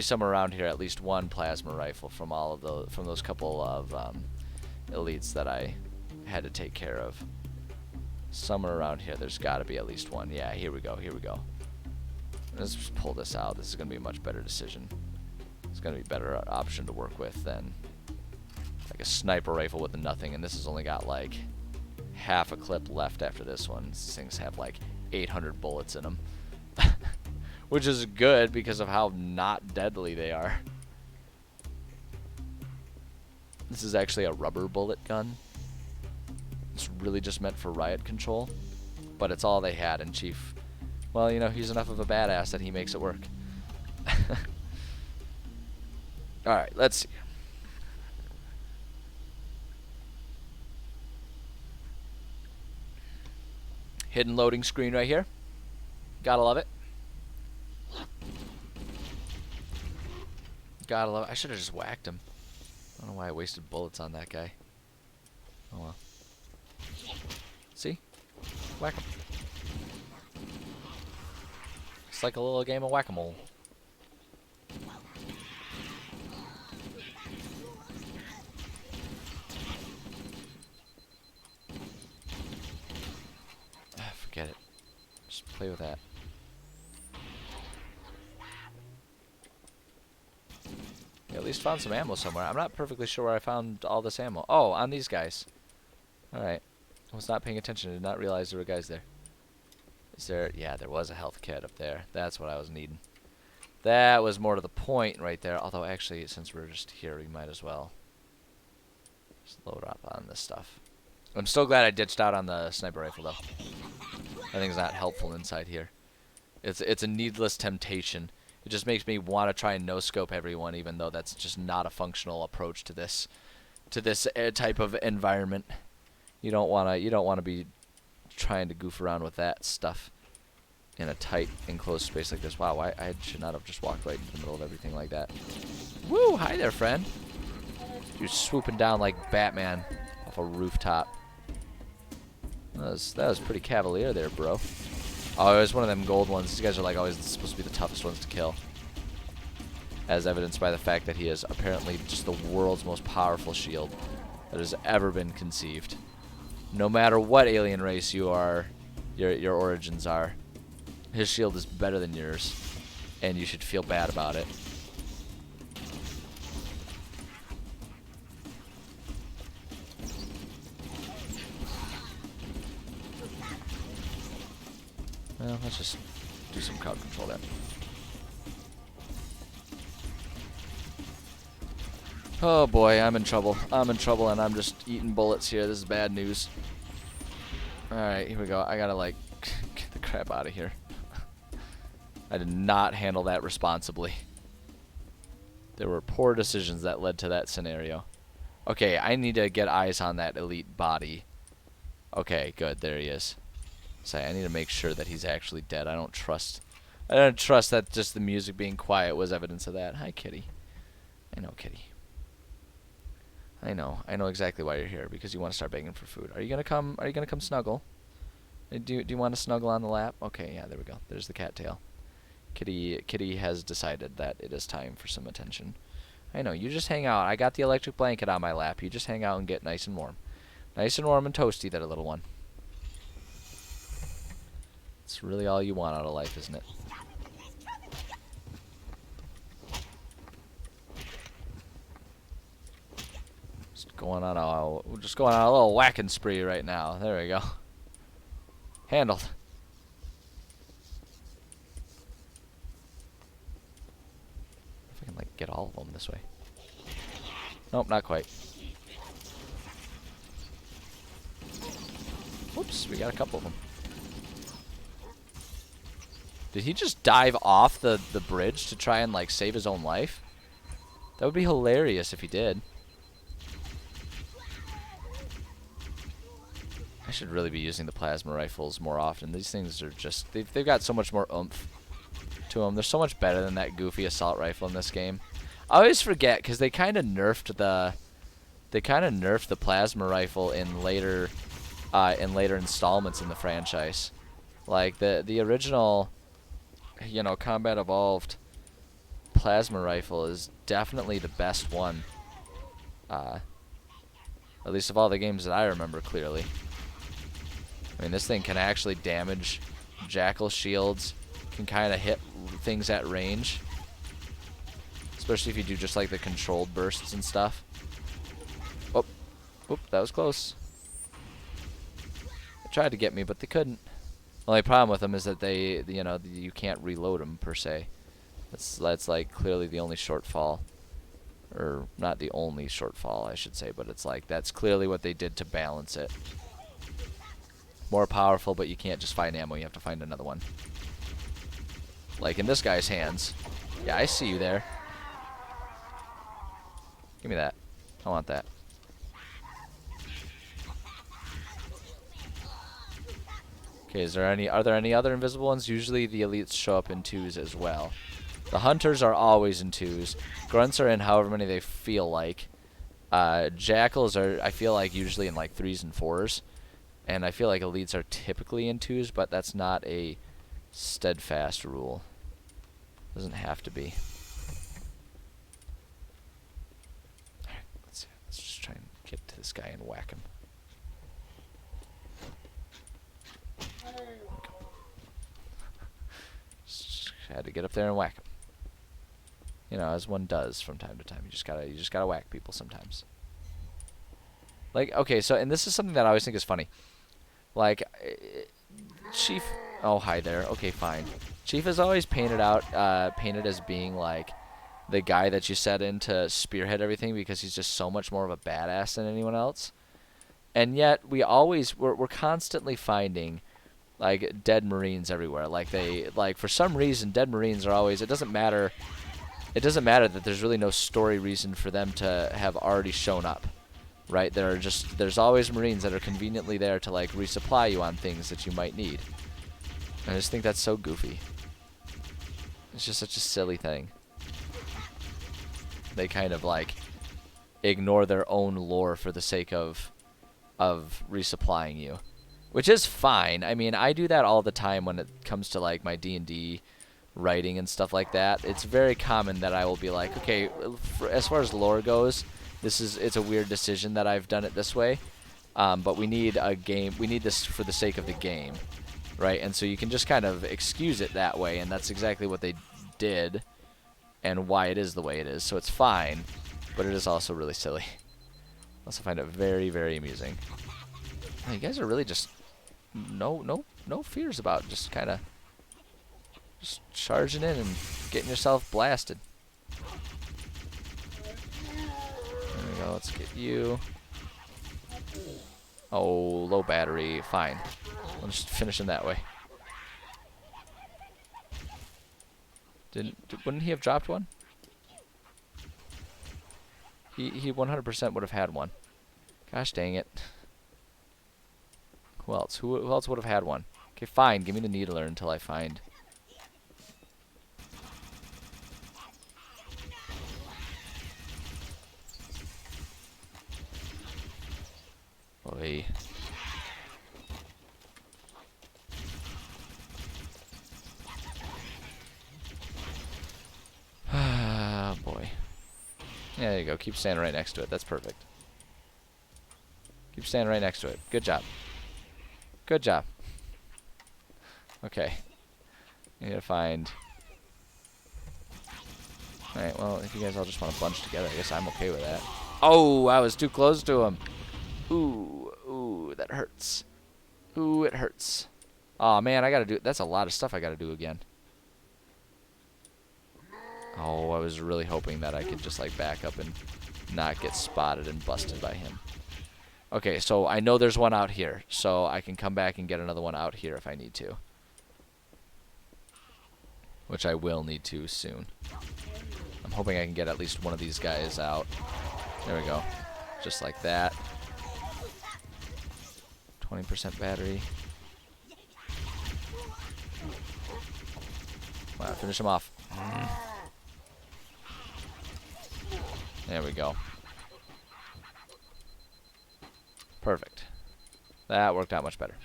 somewhere around here at least one plasma rifle from those couple of elites that I had to take care of. Somewhere around here, there's got to be at least one. Yeah, here we go. Let's just pull this out. This is going to be a much better decision. It's going to be a better option to work with than like a sniper rifle with nothing, and this has only got like half a clip left after this one. These things have like 800 bullets in them. Which is good because of how not deadly they are. This is actually a rubber bullet gun. It's really just meant for riot control. But it's all they had, and Chief, well, you know, he's enough of a badass that he makes it work. Alright, let's see. Hidden loading screen right here. Gotta love it. Gotta love it. I should have just whacked him. I don't know why I wasted bullets on that guy. Oh well. See? Whack him. It's like a little game of whack-a-mole. Forget it. Just play with that. Yeah, at least found some ammo somewhere. I'm not perfectly sure where I found all this ammo. Oh, on these guys. Alright. I was not paying attention. I did not realize there were guys there. Is there? Yeah, there was a health kit up there. That's what I was needing. That was more to the point right there. Although, actually, since we're just here, we might as well just load up on this stuff. I'm still glad I ditched out on the sniper rifle, though. I think it's not helpful inside here. It's a needless temptation. It just makes me want to try and no-scope everyone, even though that's just not a functional approach to this type of environment. You don't wanna be trying to goof around with that stuff in a tight, enclosed space like this. Wow, I should not have just walked right into the middle of everything like that. Woo! Hi there, friend. You're swooping down like Batman off a rooftop. That was pretty cavalier there, bro. Oh, it was one of them gold ones. These guys are like always supposed to be the toughest ones to kill. As evidenced by the fact that he is apparently just the world's most powerful shield that has ever been conceived. No matter what alien race you are, your origins are, his shield is better than yours, and you should feel bad about it. Well, let's just do some crowd control there. Oh boy, I'm in trouble. I'm in trouble, and I'm just eating bullets here. This is bad news. Alright, here we go. I gotta, like, get the crap out of here. I did not handle that responsibly. There were poor decisions that led to that scenario. Okay, I need to get eyes on that elite body. Okay, good. There he is. Say, I need to make sure that he's actually dead. I don't trust that just the music being quiet was evidence of that. Hi, kitty. I know, kitty. I know exactly why you're here, because you want to start begging for food. Are you gonna come snuggle? Do you want to snuggle on the lap? Okay, yeah, there we go. There's the cattail. Kitty has decided that it is time for some attention. I know, you just hang out. I got the electric blanket on my lap. You just hang out and get nice and warm. Nice and warm and toasty there, little one. It's really all you want out of life, isn't it? Just going on a little whacking spree right now. There we go. Handled. If I can like get all of them this way. Nope, not quite. Whoops, we got a couple of them. Did he just dive off the bridge to try and like save his own life? That would be hilarious if he did. I should really be using the plasma rifles more often. These things are just they've got so much more oomph to them. They're so much better than that goofy assault rifle in this game. I always forget because they kind of nerfed the plasma rifle in later installments in the franchise. Like the original, you know, Combat Evolved plasma rifle is definitely the best one. At least of all the games that I remember clearly. I mean, this thing can actually damage jackal shields, can kind of hit things at range. Especially if you do just like the controlled bursts and stuff. Oh, that was close. tried to get me, but they couldn't. The only problem with them is that they, you know, you can't reload them per se. That's like clearly the only shortfall, or not the only shortfall, I should say, but it's like that's clearly what they did to balance it. More powerful, but you can't just find ammo. You have to find another one. Like in this guy's hands. Yeah, I see you there. Give me that. I want that. Okay, are there any other invisible ones? Usually the elites show up in 2s as well. The hunters are always in 2s. Grunts are in however many they feel like. Jackals are, I feel like, usually in like 3s and 4s. And I feel like elites are typically in 2s, but that's not a steadfast rule. Doesn't have to be. Alright, let's just try and get to this guy and whack him. Just had to get up there and whack him. You know, as one does from time to time. You just gotta whack people sometimes. Like, okay, so, and this is something that I always think is funny. Like, Chief, oh, hi there. Okay, fine. Chief is always painted as being like the guy that you set in to spearhead everything because he's just so much more of a badass than anyone else. And yet we're constantly finding like dead Marines everywhere. Like for some reason dead Marines are always, it doesn't matter that there's really no story reason for them to have already shown up. Right? There's always Marines that are conveniently there to like resupply you on things that you might need. I just think that's so goofy. It's just such a silly thing. They kind of like ignore their own lore for the sake of resupplying you, which is fine. I mean, I do that all the time when it comes to like my D&D writing and stuff like that. It's very common that I will be like, okay, as far as lore goes, it's a weird decision that I've done it this way, but we need this for the sake of the game, right? And so you can just kind of excuse it that way, and that's exactly what they did and why it is the way it is. So it's fine, but it is also really silly. I also find it very, very amusing. Oh, you guys are really just no fears about just kind of just charging in and getting yourself blasted. There we go, let's get you. Oh, low battery, fine. We'll just finish him that way. Wouldn't he have dropped one? He 100% would have had one. Gosh dang it. Who else? Who else would have had one? Okay, fine, give me the needler until I find. Boy. Ah, boy. Yeah, there you go. Keep standing right next to it. That's perfect. Keep standing right next to it. Good job. Good job. Okay. I need to find. Alright, well, if you guys all just want to bunch together, I guess I'm okay with that. Oh, I was too close to him. Ooh, that hurts. Ooh, it hurts. Oh man, I gotta do. That's a lot of stuff I gotta do again. Oh, I was really hoping that I could just like back up and not get spotted and busted by him. Okay, so I know there's one out here, so I can come back and get another one out here if I need to. Which I will need to soon. I'm hoping I can get at least one of these guys out. There we go. Just like that. 20% battery. Wow, finish him off. There we go. Perfect. That worked out much better.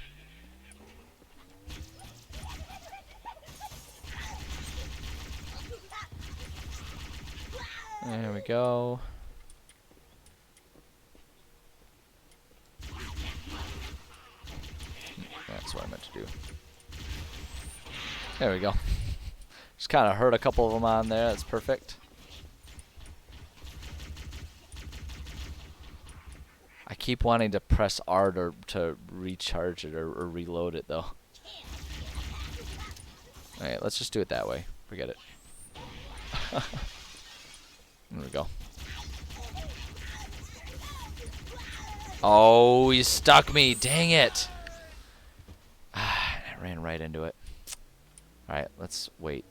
There we go. That's what I meant to do. There we go. Just kind of hurt a couple of them on there. That's perfect. I keep wanting to press R to recharge it or reload it, though. Alright, let's just do it that way. Forget it. There we go. Oh, he stuck me. Dang it. Ah, I ran right into it. Alright, let's wait.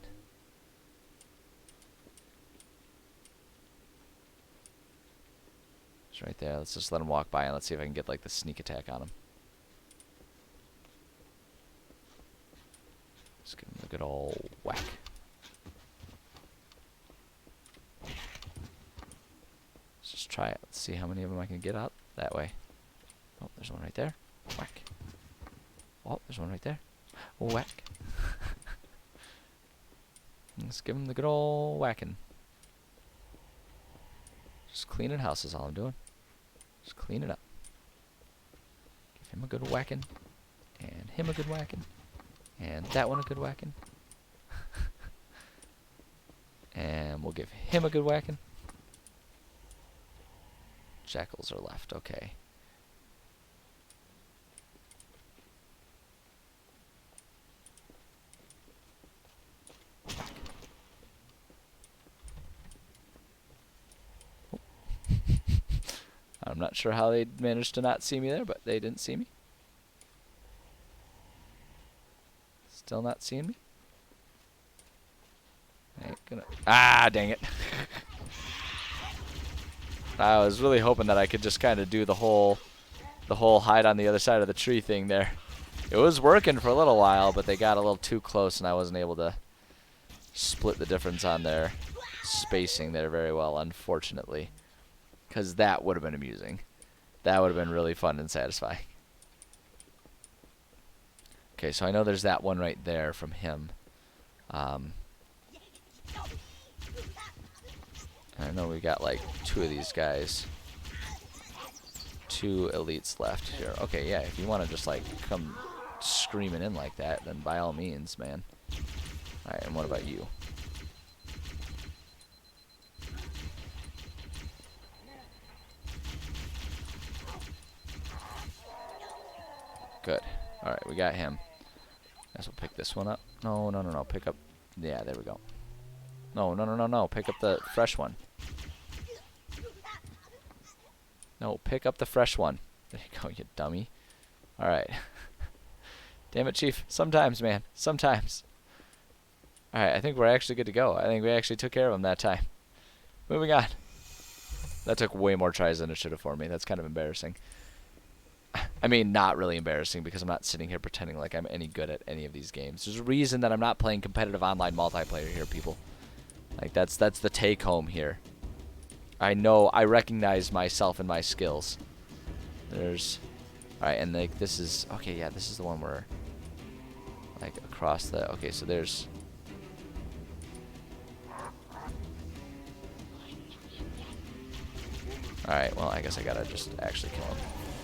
It's right there. Let's just let him walk by and let's see if I can get like the sneak attack on him. Just give him a good old whack. Let's just try it. Let's see how many of them I can get out that way. Oh, there's one right there. Whack. Oh, there's one right there. Whack. Let's give him the good old whacking. Just cleaning house is all I'm doing. Just clean it up. Give him a good whacking. And him a good whacking. And that one a good whacking. And we'll give him a good whacking. Jackals are left, okay. I'm not sure how they managed to not see me there, but they didn't see me. Still not seeing me. Ain't gonna. Ah, dang it. I was really hoping that I could just kind of do the whole hide on the other side of the tree thing there. It was working for a little while, but they got a little too close and I wasn't able to split the difference on their spacing there very well, unfortunately. Because that would have been amusing. That would have been really fun and satisfying. Okay, so I know there's that one right there from him. I know we got like 2 of these guys. 2 elites left here. Okay, yeah, if you want to just like come screaming in like that, then by all means, man. Alright, and what about you? Good. Alright, we got him. Guess we'll pick this one up. No, no, no, no. Pick up. Yeah, there we go. No, no, no, no, no. Pick up the fresh one. No, pick up the fresh one. There you go, you dummy. Alright. Damn it, Chief. Sometimes, man. Sometimes. Alright, I think we're actually good to go. I think we actually took care of him that time. Moving on. That took way more tries than it should have for me. That's kind of embarrassing. I mean, not really embarrassing because I'm not sitting here pretending like I'm any good at any of these games. There's a reason that I'm not playing competitive online multiplayer here, people. Like, that's the take home here. I know, I recognize myself and my skills. There's... Alright, and like, this is... Okay, yeah, this is the one where... Like, across the... Okay, so there's... Alright, well, I guess I gotta just actually kill him.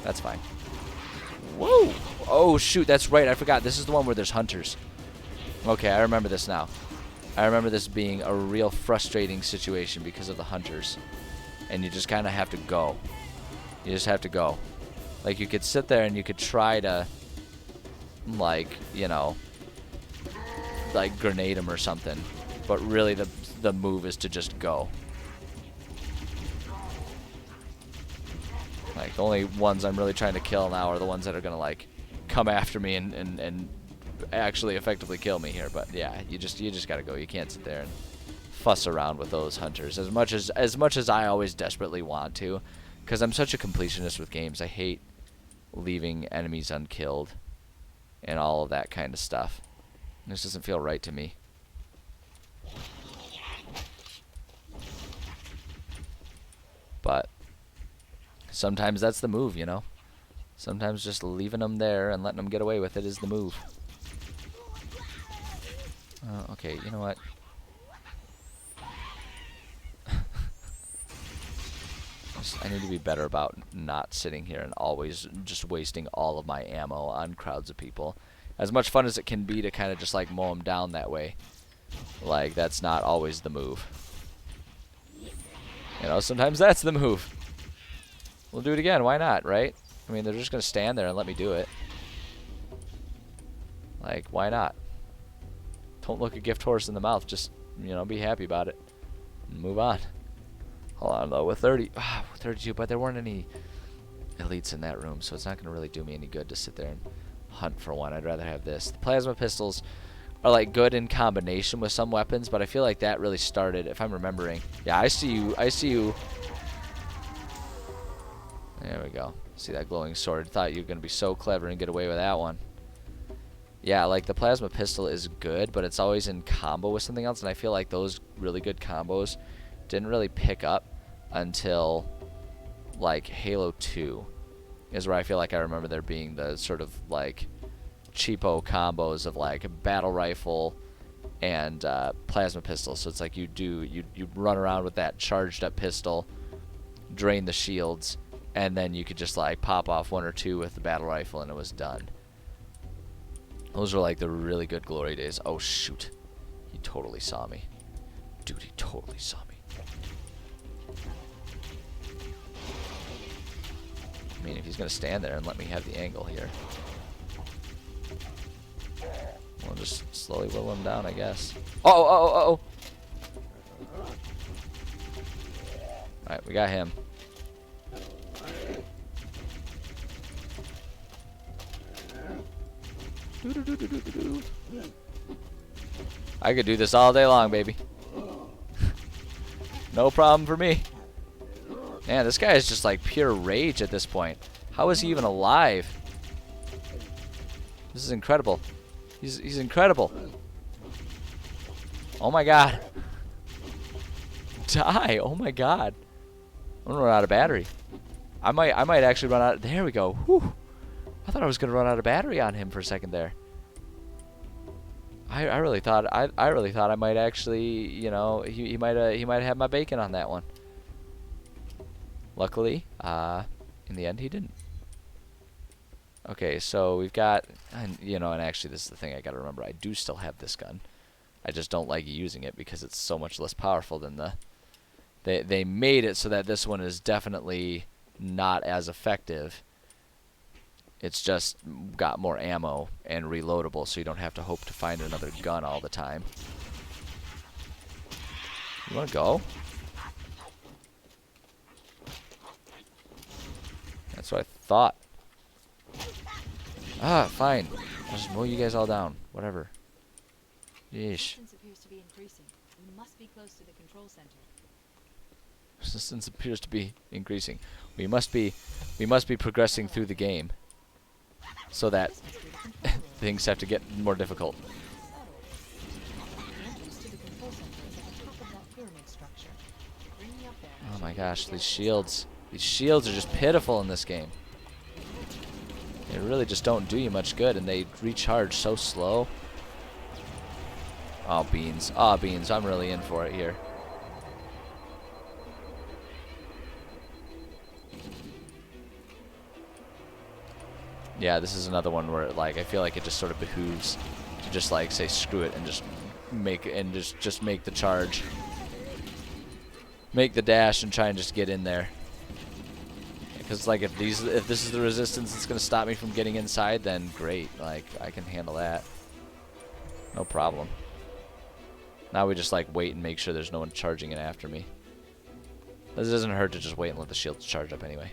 That's fine. Whoa! Oh, shoot, that's right, I forgot. This is the one where there's hunters. Okay, I remember this now. I remember this being a real frustrating situation because of the hunters. And you just kind of have to go. You just have to go. Like, you could sit there and you could try to, like, you know, like, grenade them or something. But really, the move is to just go. Like, the only ones I'm really trying to kill now are the ones that are going to, like, come after me and actually effectively kill me here. But, yeah, you just got to go. You can't sit there and fuss around with those hunters as much as I always desperately want to, because I'm such a completionist with games. I hate leaving enemies unkilled and all of that kind of stuff. This doesn't feel right to me. But sometimes that's the move, you know. Sometimes just leaving them there and letting them get away with it is the move. Okay, you know what? I need to be better about not sitting here and always just wasting all of my ammo on crowds of people. As much fun as it can be to kind of just like mow them down that way, like, that's not always the move. You know, sometimes that's the move. We'll do it again. Why not, right? I mean, they're just going to stand there and let me do it. Like, why not? Don't look a gift horse in the mouth. Just, you know, be happy about it. And move on. Hold on, though. With 32, but there weren't any elites in that room, so it's not going to really do me any good to sit there and hunt for one. I'd rather have this. The plasma pistols are, like, good in combination with some weapons, but I feel like that really started, if I'm remembering. Yeah, I see you. I see you. There we go. See that glowing sword. Thought you were going to be so clever and get away with that one. Yeah, like the plasma pistol is good, but it's always in combo with something else, and I feel like those really good combos didn't really pick up until like Halo 2 is where I feel like I remember there being the sort of like cheapo combos of like a battle rifle and plasma pistol. So it's like you run around with that charged up pistol, drain the shields, and then you could just like pop off one or two with the battle rifle and it was done. Those were like the really good glory days. Oh shoot. He totally saw me. Dude, he totally saw me. I mean, if he's gonna stand there and let me have the angle here, we'll just slowly whittle him down, I guess. Oh. Alright, we got him. I could do this all day long, baby. No problem for me. Man, this guy is just like pure rage at this point. How is he even alive? This is incredible. He's incredible. Oh my god. Die. Oh my god. I'm gonna run out of battery. I might actually run out. There we go. Whew. I thought I was gonna run out of battery on him for a second there. I really thought I might actually, you know, he might have my bacon on that one. Luckily, in the end he didn't. Okay, so we've got, and you know, and actually this is the thing I gotta remember. I do still have this gun. I just don't like using it because it's so much less powerful than the. They made it so that this one is definitely not as effective. It's just got more ammo and reloadable, so you don't have to hope to find another gun all the time. You wanna go? That's what I thought. Ah, fine. I'll just mow you guys all down. Whatever. Yeesh. Resistance appears to be increasing. We must be close to the control center. Resistance appears to be increasing. We must be progressing through the game, so that things have to get more difficult. The entrance to the control center is at the top of that pyramid structure. Bring me up there. Oh my gosh, these shields. These shields are just pitiful in this game. They really just don't do you much good, and they recharge so slow. Oh, beans. Oh, beans. I'm really in for it here. Yeah, this is another one where, like, I feel like it just sort of behooves to just, like, say screw it and just make the charge. Make the dash and try and just get in there. Because, like, if this is the resistance that's going to stop me from getting inside, then great. Like, I can handle that. No problem. Now we just, like, wait and make sure there's no one charging in after me. This doesn't hurt to just wait and let the shields charge up anyway.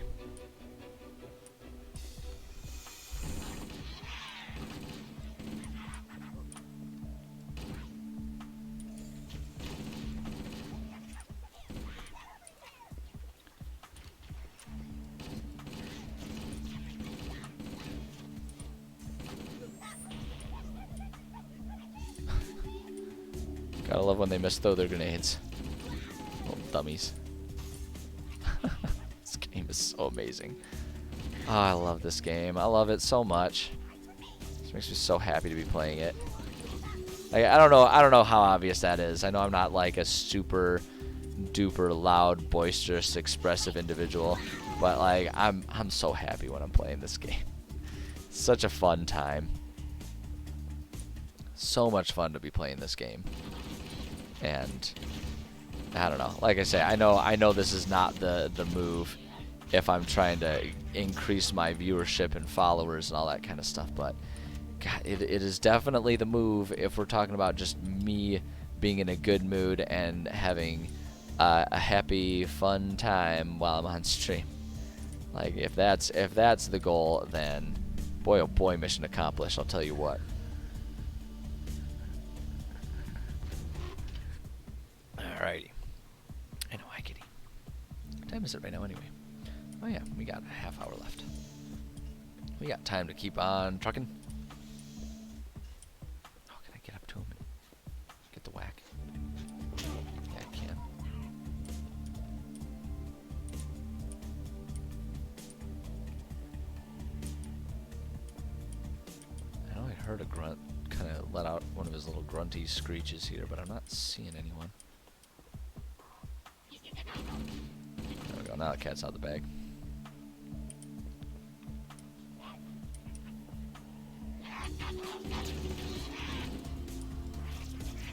Gotta love when they misthrow their grenades. Little dummies. This game is so amazing. Oh, I love this game. I love it so much. This makes me so happy to be playing it. Like, I don't know how obvious that is. I know I'm not like a super duper loud, boisterous, expressive individual, but like I'm so happy when I'm playing this game. Such a fun time. So much fun to be playing this game. And I don't know. Like I say, I know this is not the move if I'm trying to increase my viewership and followers and all that kind of stuff. But God, it is definitely the move if we're talking about just me being in a good mood and having a happy, fun time while I'm on stream. Like if that's the goal, then boy oh boy, mission accomplished. I'll tell you what. Alrighty. I know, hi kitty. What time is it right now anyway? Oh yeah, we got a half hour left. We got time to keep on trucking. Oh, can I get up to him and get the whack? Yeah, I can. I know I heard a grunt kind of let out one of his little grunty screeches here, but I'm not seeing anyone. There we go, now the cat's out of the bag.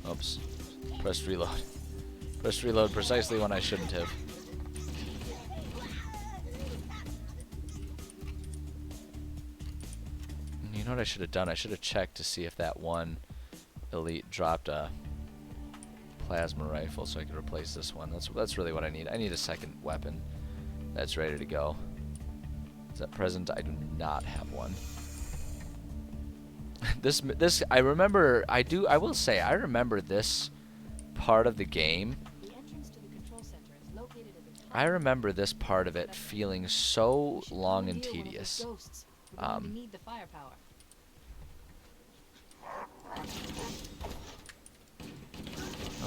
Oops. Pressed reload. Pressed reload precisely when I shouldn't have. You know what I should have done? I should have checked to see if that one elite dropped a plasma rifle so I could replace this one. That's really what I need. I need a second weapon that's ready to go. Is that present? I do not have one. This I remember. I will say I remember this part of the game. The entrance to the control center is located at the top. I remember this part of it feeling so We should long and commandeer one of those tedious. ghosts. We're going to need the firepower.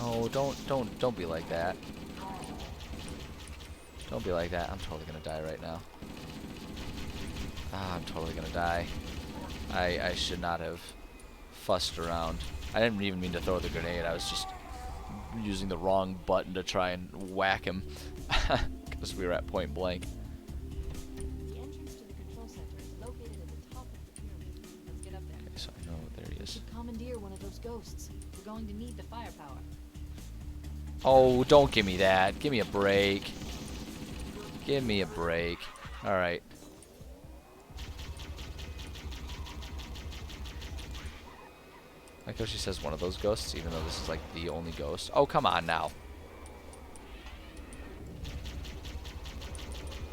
Oh, don't be like that. Don't be like that. I'm totally gonna die right now. Ah, I'm totally gonna die. I should not have fussed around. I didn't even mean to throw the grenade. I was just using the wrong button to try and whack him because we were at point blank. The entrance to the control center is located at the top of the pyramid. Let's get up there. Okay, so I know there he We is. should commandeer one of those ghosts. We're going to need the firepower. Oh, don't give me that. Give me a break. Give me a break. All right. I like how she says one of those ghosts, even though this is like the only ghost. Oh, come on now.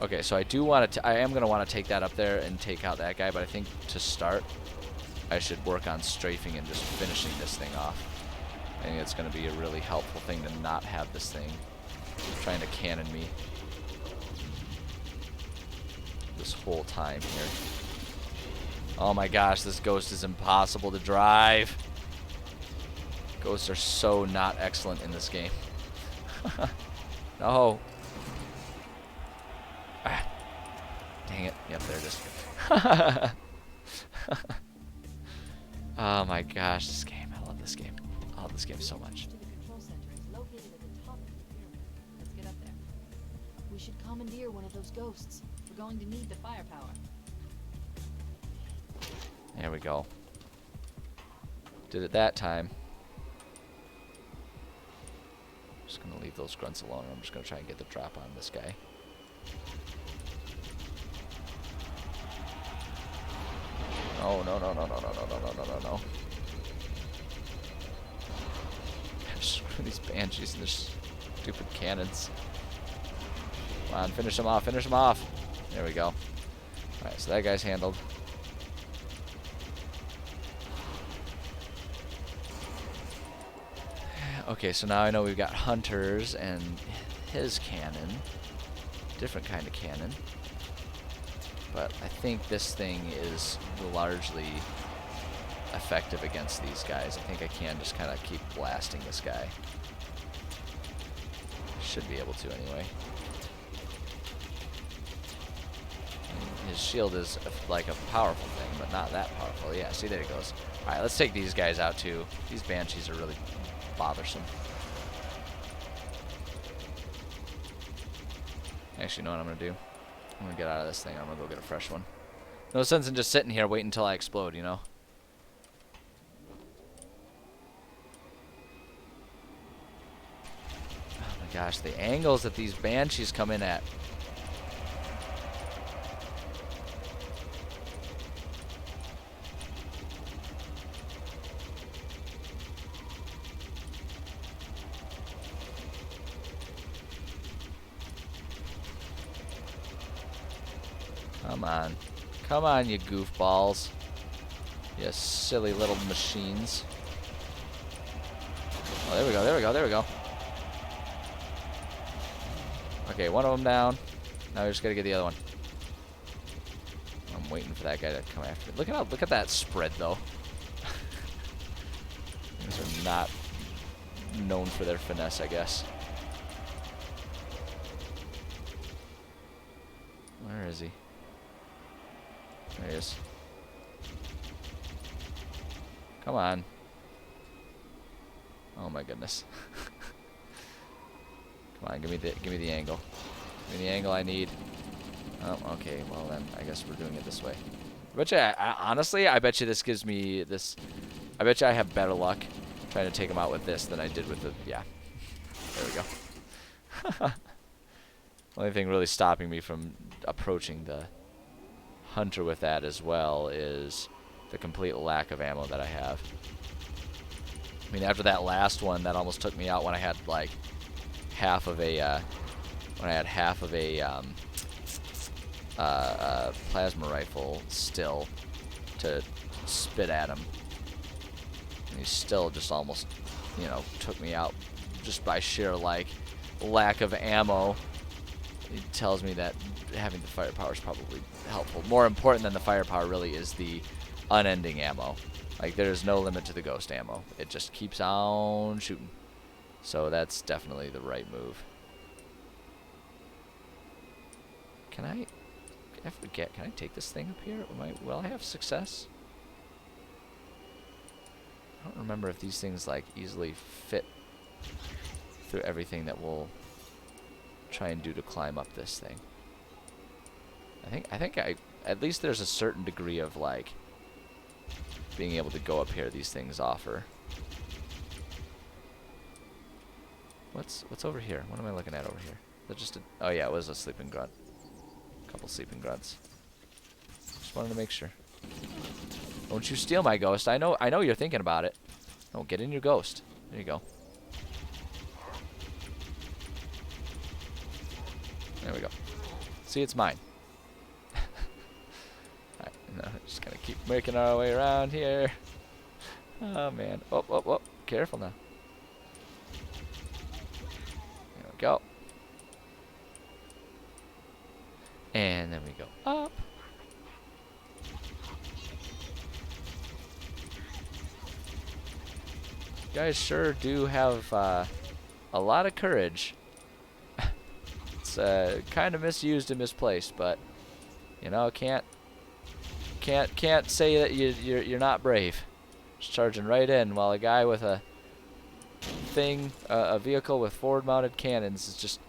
Okay, so I do want to. I am gonna want to take that up there and take out that guy, but I think to start, I should work on strafing and just finishing this thing off. I think it's gonna be a really helpful thing to not have this thing trying to cannon me this whole time here. Oh my gosh, this ghost is impossible to drive. Ghosts are so not excellent in this game. No. Ah. Dang it. Yep, there it is. Oh my gosh, this game. I love this game. I love this game so much. The control center is located at the top of the pyramid. Let's get up there. We should commandeer one of those ghosts. We're going to need the firepower. There we go. Did it that time. Just gonna leave those grunts alone. I'm just gonna try and get the drop on this guy. Oh no no no no no no no no no no no. Screw these banshees and their stupid cannons. Come on, finish them off, finish them off. There we go. Alright, so that guy's handled. Okay, so now I know we've got hunters and his cannon. Different kind of cannon. But I think this thing is largely effective against these guys. I think I can just kind of keep blasting this guy. Should be able to anyway. And his shield is like a powerful thing, but not that powerful. Yeah, see, there he goes. Alright, let's take these guys out too. These banshees are really bothersome. Actually, you know what I'm going to do? I'm going to get out of this thing. I'm going to go get a fresh one. No sense in just sitting here waiting until I explode, you know? Oh my gosh, the angles that these banshees come in at. Come on. Come on, you goofballs. You silly little machines. Oh, there we go, there we go, there we go. Okay, one of them down. Now we just gotta get the other one. I'm waiting for that guy to come after me. Look at that spread, though. These are not known for their finesse, I guess. Where is he? There he is. Come on. Oh my goodness. Come on, give me the angle. Give me the angle I need. Oh, okay. Well then, I guess we're doing it this way. I bet you, honestly, I bet you this gives me this. I bet you I have better luck trying to take him out with this than I did with the. Yeah. There we go. Only thing really stopping me from approaching the hunter with that as well is the complete lack of ammo that I have. I mean, after that last one, that almost took me out when I had like half of a plasma rifle still to spit at him. And he still just almost, you know, took me out just by sheer like lack of ammo. It tells me that having the firepower is probably helpful. More important than the firepower really is the unending ammo. Like, there's no limit to the ghost ammo. It just keeps on shooting. So that's definitely the right move. Can I take this thing up here? Will I have success? I don't remember if these things like easily fit through everything that we'll try and do to climb up this thing. I think at least there's a certain degree of like being able to go up here these things offer. What's over here? What am I looking at over here? Is that just a, oh yeah, it was a sleeping grunt. A couple sleeping grunts. Just wanted to make sure. Don't you steal my ghost. I know you're thinking about it. Oh, get in your ghost. There you go. There we go. See, it's mine. Alright, now just gonna keep making our way around here. Oh man. Oh, oh, oh. Careful now. There we go. And then we go up. You guys sure do have a lot of courage. It's kind of misused and misplaced, but you know, can't say that you're not brave. Just charging right in while a guy with a vehicle with forward-mounted cannons is just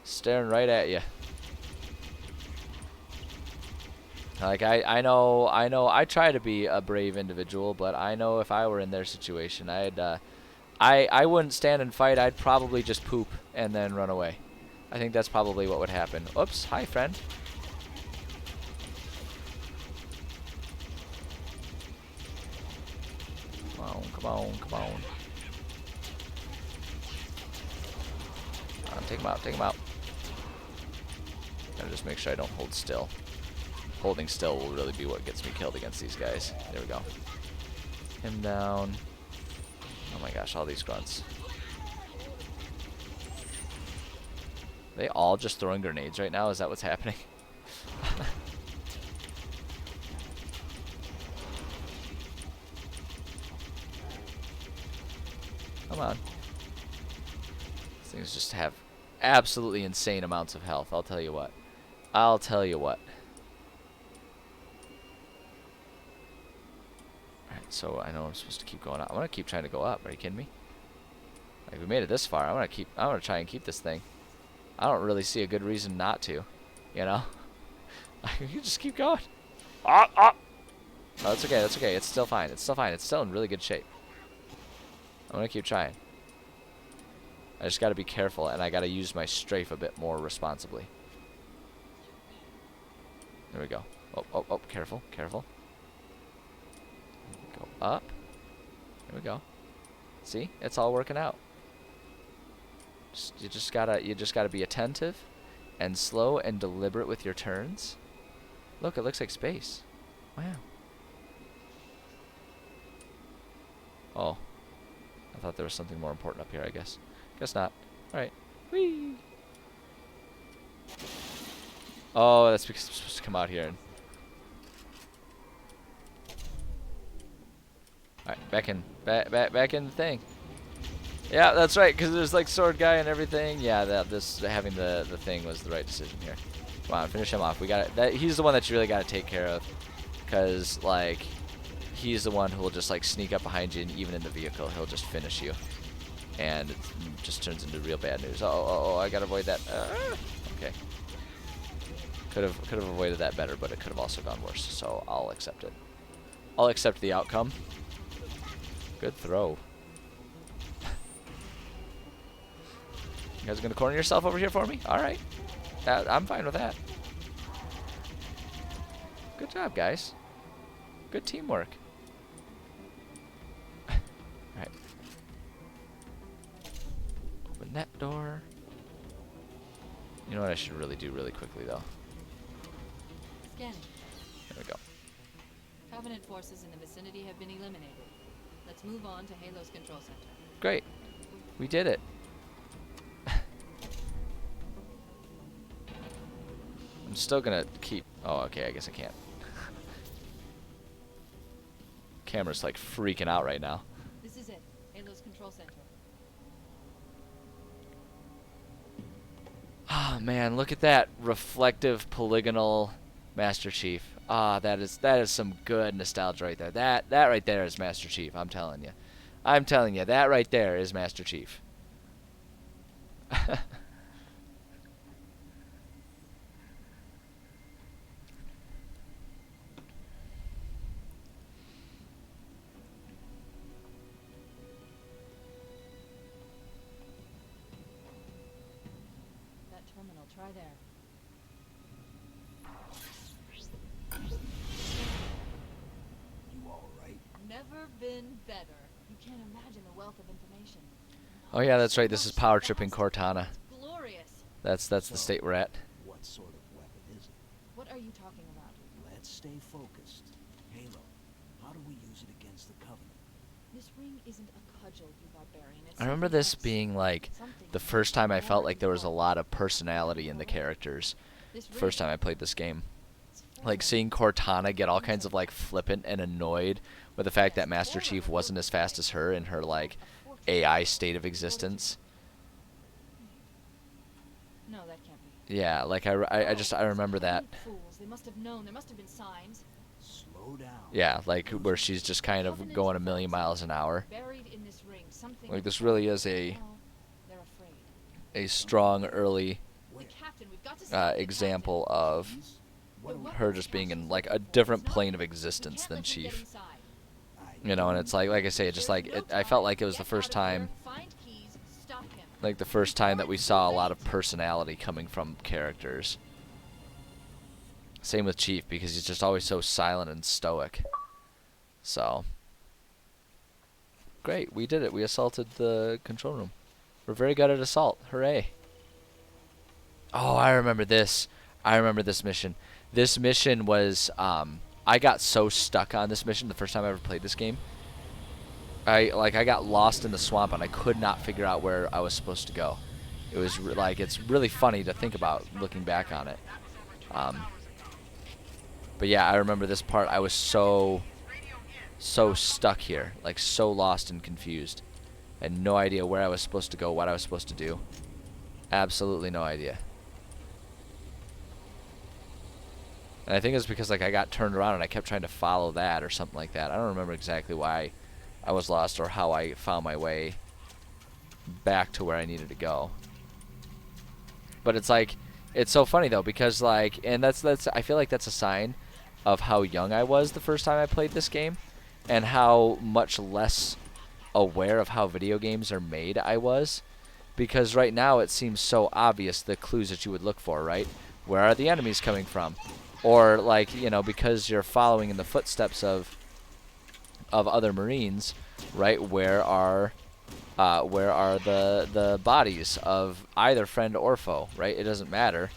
staring right at you. Like I know I try to be a brave individual, but I know if I were in their situation, I wouldn't stand and fight. I'd probably just poop and then run away. I think that's probably what would happen. Oops, hi friend. Come on, come on, come on. Take him out, take him out. Gotta just make sure I don't hold still. Holding still will really be what gets me killed against these guys. There we go. Him down. Oh my gosh, all these grunts. Are they all just throwing grenades right now? Is that what's happening? Come on. These things just have absolutely insane amounts of health. I'll tell you what. I'll tell you what. Alright, so I know I'm supposed to keep going up. I'm gonna keep trying to go up. Are you kidding me? Like, we made it this far. I'm gonna try and keep this thing. I don't really see a good reason not to. You know? You just keep going. Ah, ah. No, that's okay, that's okay. It's still fine. It's still fine. It's still in really good shape. I'm gonna keep trying. I just gotta be careful, and I gotta use my strafe a bit more responsibly. There we go. Oh, oh, oh, careful, careful. Go up. There we go. See? It's all working out. You just gotta be attentive and slow and deliberate with your turns. Look, it looks like space. Wow. Oh. I thought there was something more important up here, I guess. Guess not. Alright. Whee! Oh, that's because I'm supposed to come out here. Alright, back in. Back in the thing. Yeah, that's right, because there's like sword guy and everything. Yeah, having the thing was the right decision here. Come on, finish him off. We got it. He's the one that you really got to take care of, because like he's the one who will just like sneak up behind you, and even in the vehicle, he'll just finish you, and it just turns into real bad news. Oh, I gotta avoid that. Okay. Could have avoided that better, but it could have also gone worse. So I'll accept it. I'll accept the outcome. Good throw. You guys gonna corner yourself over here for me? All right. I'm fine with that. Good job, guys. Good teamwork. All right. Open that door. You know what I should really do really quickly, though? Scanning. There we go. Covenant forces in the vicinity have been eliminated. Let's move on to Halo's control center. Great. We did it. I'm still gonna keep... Oh, okay, I guess I can't. Camera's like freaking out right now. This is it. Halo's control center. Ah, man, look at that reflective polygonal Master Chief. Ah, that is some good nostalgia right there. That right there is Master Chief, I'm telling you. I'm telling you, that right there is Master Chief. That terminal, try there. You all right? Never been better. You can't imagine the wealth of information. Oh yeah, that's right. This is power tripping Cortana. It's glorious. That's the state we're at. What sort of weapon is it? What are you talking about? Let's stay focused. Halo, how do we use it against the Covenant? This ring isn't a cudgel, you barbarian. It's I remember something this else. being like Something the first time I felt more like there was a lot of involved. personality in the characters. This First ring, time I played this game. it's Like foreign. seeing Cortana get all kinds of like flippant and annoyed with the fact that Master Yes, Chief foreign wasn't as fast as her in her like A fortress. AI state of existence. No, that can't be. Yeah, like I remember that. Fools. They must have known. There must have been signs. Slow down. Yeah, like where she's just kind of Covenant going a million forces miles an hour. Buried in this ring. Something. Like this really is a Now, they're afraid. strong early The captain, we've got to stop the example captain. of Please? What do we her just being in like a different plane of existence than Chief. You know, and it's like I say, it just like I felt like it was the first time, like the first time that we saw a lot of personality coming from characters. Same with Chief, because he's just always so silent and stoic. So great, we did it. We assaulted the control room. We're very good at assault. Hooray! Oh, I remember this. I remember this mission. This mission was I got so stuck on this mission the first time I ever played this game. I got lost in the swamp and I could not figure out where I was supposed to go. It was it's really funny to think about looking back on it. But yeah, I remember this part. I was so stuck here, like so lost and confused. I had no idea where I was supposed to go, what I was supposed to do. Absolutely no idea. And I think it's because like I got turned around and I kept trying to follow that or something like that. I don't remember exactly why I was lost or how I found my way back to where I needed to go. But it's like, it's so funny though, because like, and that's I feel like that's a sign of how young I was the first time I played this game, and how much less aware of how video games are made I was. Because right now it seems so obvious the clues that you would look for, right? Where are the enemies coming from? Or like, you know, because you're following in the footsteps of other Marines, right? Where are the bodies of either friend or foe, right? It doesn't matter.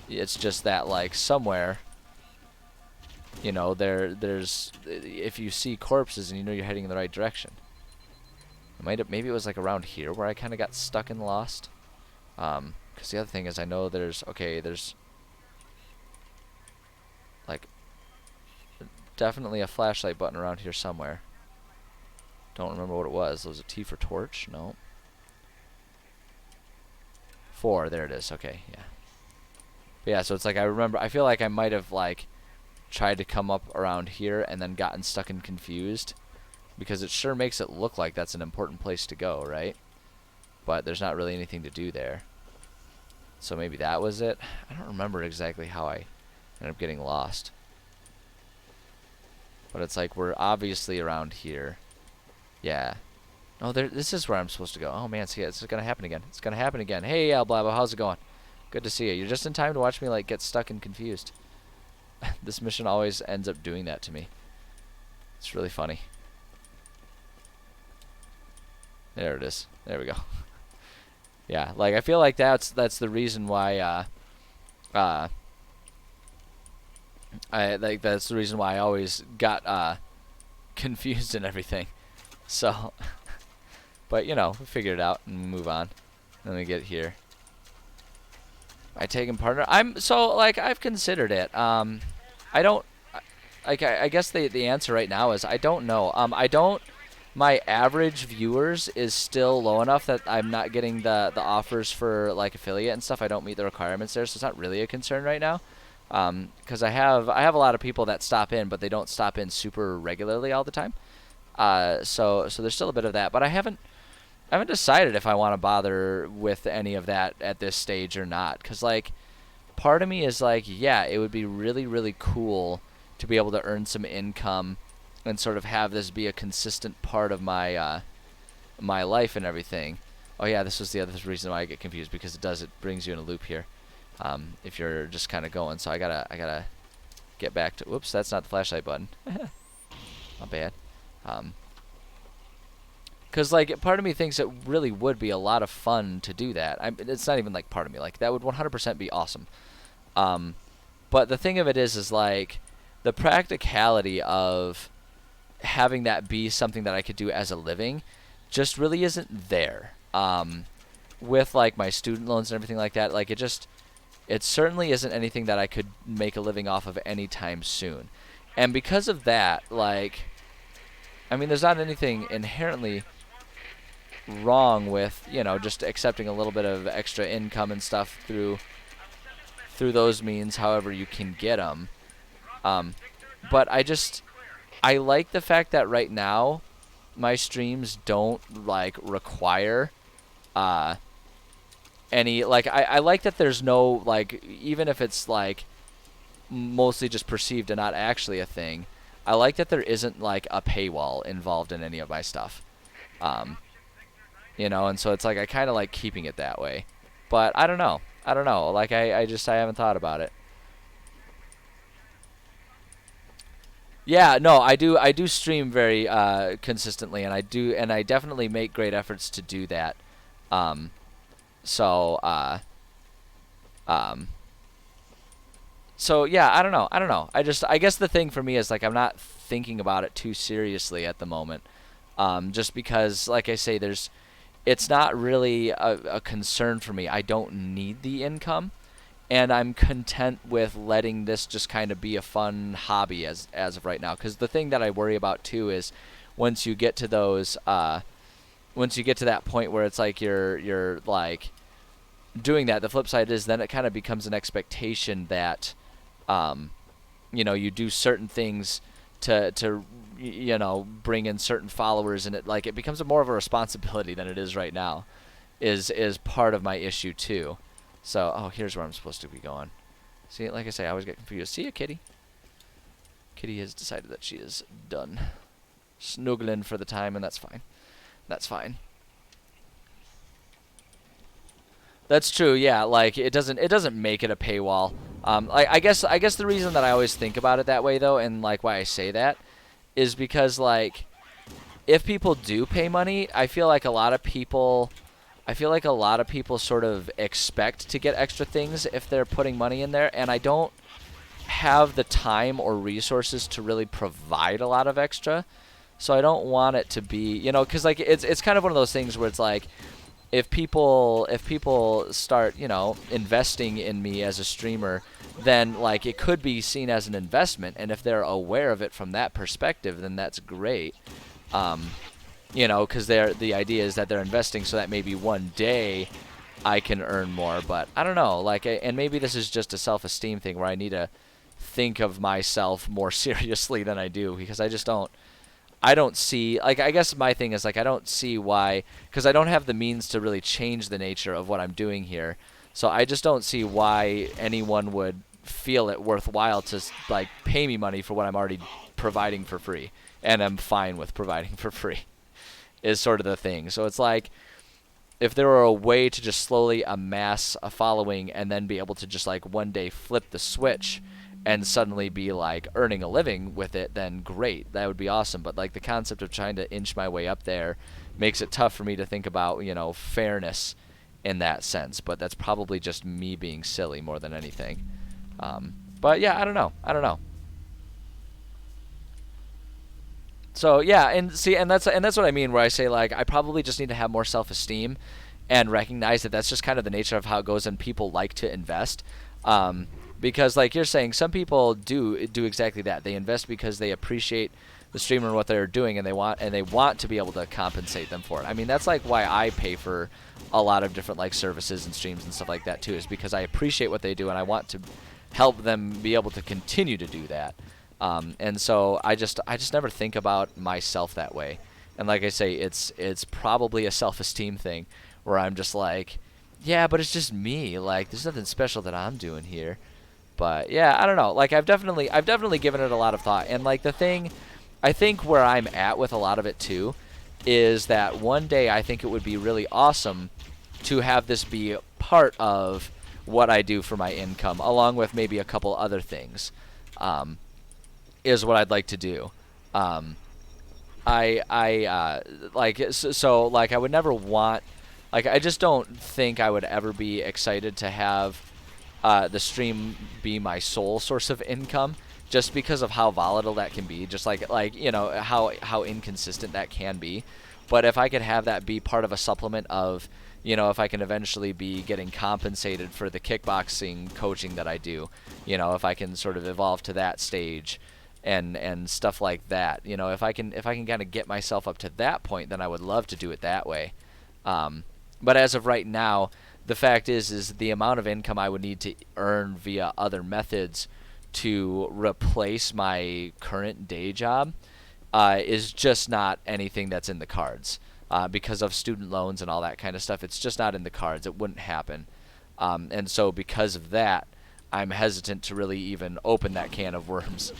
It's just that like somewhere, you know, there's if you see corpses and you know you're heading in the right direction. Maybe it was like around here where I kind of got stuck and lost. 'Cause the other thing is I know there's like definitely a flashlight button around here somewhere. Don't remember what it was. Was it T for torch? No. 4, there it is. Okay, yeah. But yeah, so it's like I feel like I might have like tried to come up around here and then gotten stuck and confused, because it sure makes it look like that's an important place to go, right? But there's not really anything to do there. So maybe that was it. I don't remember exactly how I ended up getting lost. But it's like we're obviously around here. Yeah. Oh, this is where I'm supposed to go. Oh man, see, it's gonna happen again. It's gonna happen again. Hey, Blabbo, how's it going? Good to see you. You're just in time to watch me like get stuck and confused. This mission always ends up doing that to me. It's really funny. There it is. There we go. Yeah, like I feel like that's the reason why that's the reason why I always got confused and everything. So but you know, we figured it out and move on. Then we get here. I taking partner. I've considered it. I don't like I guess the answer right now is I don't know. My average viewers is still low enough that I'm not getting the offers for like affiliate and stuff. I don't meet the requirements there, so it's not really a concern right now. Because I have a lot of people that stop in, but they don't stop in super regularly all the time. So there's still a bit of that, but I haven't decided if I want to bother with any of that at this stage or not. Because like, part of me is like, yeah, it would be really really cool to be able to earn some income and sort of have this be a consistent part of my my life and everything. Oh yeah, this was the other reason why I get confused, because it brings you in a loop here. If you're just kind of going, so I gotta get back to. Whoops, that's not the flashlight button. Not bad. Because like part of me thinks it really would be a lot of fun to do that. It's not even like part of me, like that would 100% be awesome. But the thing of it is like the practicality of having that be something that I could do as a living just really isn't there. With like my student loans and everything like that, like it certainly isn't anything that I could make a living off of anytime soon. And because of that, like, I mean, there's not anything inherently wrong with, you know, just accepting a little bit of extra income and stuff through those means, however you can get them. But I like the fact that right now my streams don't like require any, like, I like that there's no, like, even if it's like mostly just perceived and not actually a thing, I like that there isn't like a paywall involved in any of my stuff. You know, and so it's like I kind of like keeping it that way. But I don't know. Like I haven't thought about it. Yeah, no, I do stream very consistently, and I definitely make great efforts to do that. So yeah, I don't know. I guess the thing for me is like I'm not thinking about it too seriously at the moment. Just because, like I say, it's not really a concern for me. I don't need the income, and I'm content with letting this just kind of be a fun hobby as of right now. Because the thing that I worry about too is once you get to those, once you get to that point where it's like you're like doing that, the flip side is then it kind of becomes an expectation that, you know, you do certain things to you know, bring in certain followers, and it becomes more of a responsibility than it is right now, is part of my issue too. So, oh, here's where I'm supposed to be going. See, like I say, I always get confused. See ya, kitty. Kitty has decided that she is done snuggling for the time, and that's fine. That's fine. That's true, yeah. Like it doesn't make it a paywall. I guess the reason that I always think about it that way though, and like why I say that, is because like if people do pay money, I feel like a lot of people I feel like a lot of people sort of expect to get extra things if they're putting money in there, and I don't have the time or resources to really provide a lot of extra. So I don't want it to be, you know, because like it's kind of one of those things where it's like if people start, you know, investing in me as a streamer, then like it could be seen as an investment, and if they're aware of it from that perspective, then that's great. You know, because the idea is that they're investing so that maybe one day I can earn more. But I don't know, like, and maybe this is just a self-esteem thing where I need to think of myself more seriously than I do, because I don't see, like, I guess my thing is like I don't see why, because I don't have the means to really change the nature of what I'm doing here. So I just don't see why anyone would feel it worthwhile to like pay me money for what I'm already providing for free, and I'm fine with providing for free. Is sort of the thing. So it's like if there were a way to just slowly amass a following and then be able to just like one day flip the switch and suddenly be like earning a living with it, then great. That would be awesome. But like the concept of trying to inch my way up there makes it tough for me to think about, you know, fairness in that sense. But that's probably just me being silly more than anything. But yeah, I don't know. I don't know. So yeah, and see, and that's what I mean, where I say like I probably just need to have more self-esteem, and recognize that that's just kind of the nature of how it goes, and people like to invest, because like you're saying, some people do exactly that. They invest because they appreciate the streamer and what they're doing, and they want to be able to compensate them for it. I mean, that's like why I pay for a lot of different like services and streams and stuff like that too, is because I appreciate what they do and I want to help them be able to continue to do that. And so I just never think about myself that way. And like I say, it's probably a self-esteem thing where I'm just like, yeah, but it's just me. Like there's nothing special that I'm doing here. But yeah, I don't know. Like I've definitely given it a lot of thought. And like the thing, I think where I'm at with a lot of it too is that one day I think it would be really awesome to have this be part of what I do for my income, along with maybe a couple other things. Is what I'd like to do. I like so like I would never want, like I just don't think I would ever be excited to have the stream be my sole source of income, just because of how volatile that can be, just like you know how inconsistent that can be. But if I could have that be part of a supplement of, you know, if I can eventually be getting compensated for the kickboxing coaching that I do, you know, if I can sort of evolve to that stage and stuff like that. You know, if I can kind of get myself up to that point, then I would love to do it that way. But as of right now, the fact is the amount of income I would need to earn via other methods to replace my current day job is just not anything that's in the cards. Because of student loans and all that kind of stuff, it's just not in the cards. It wouldn't happen. And so because of that, I'm hesitant to really even open that can of worms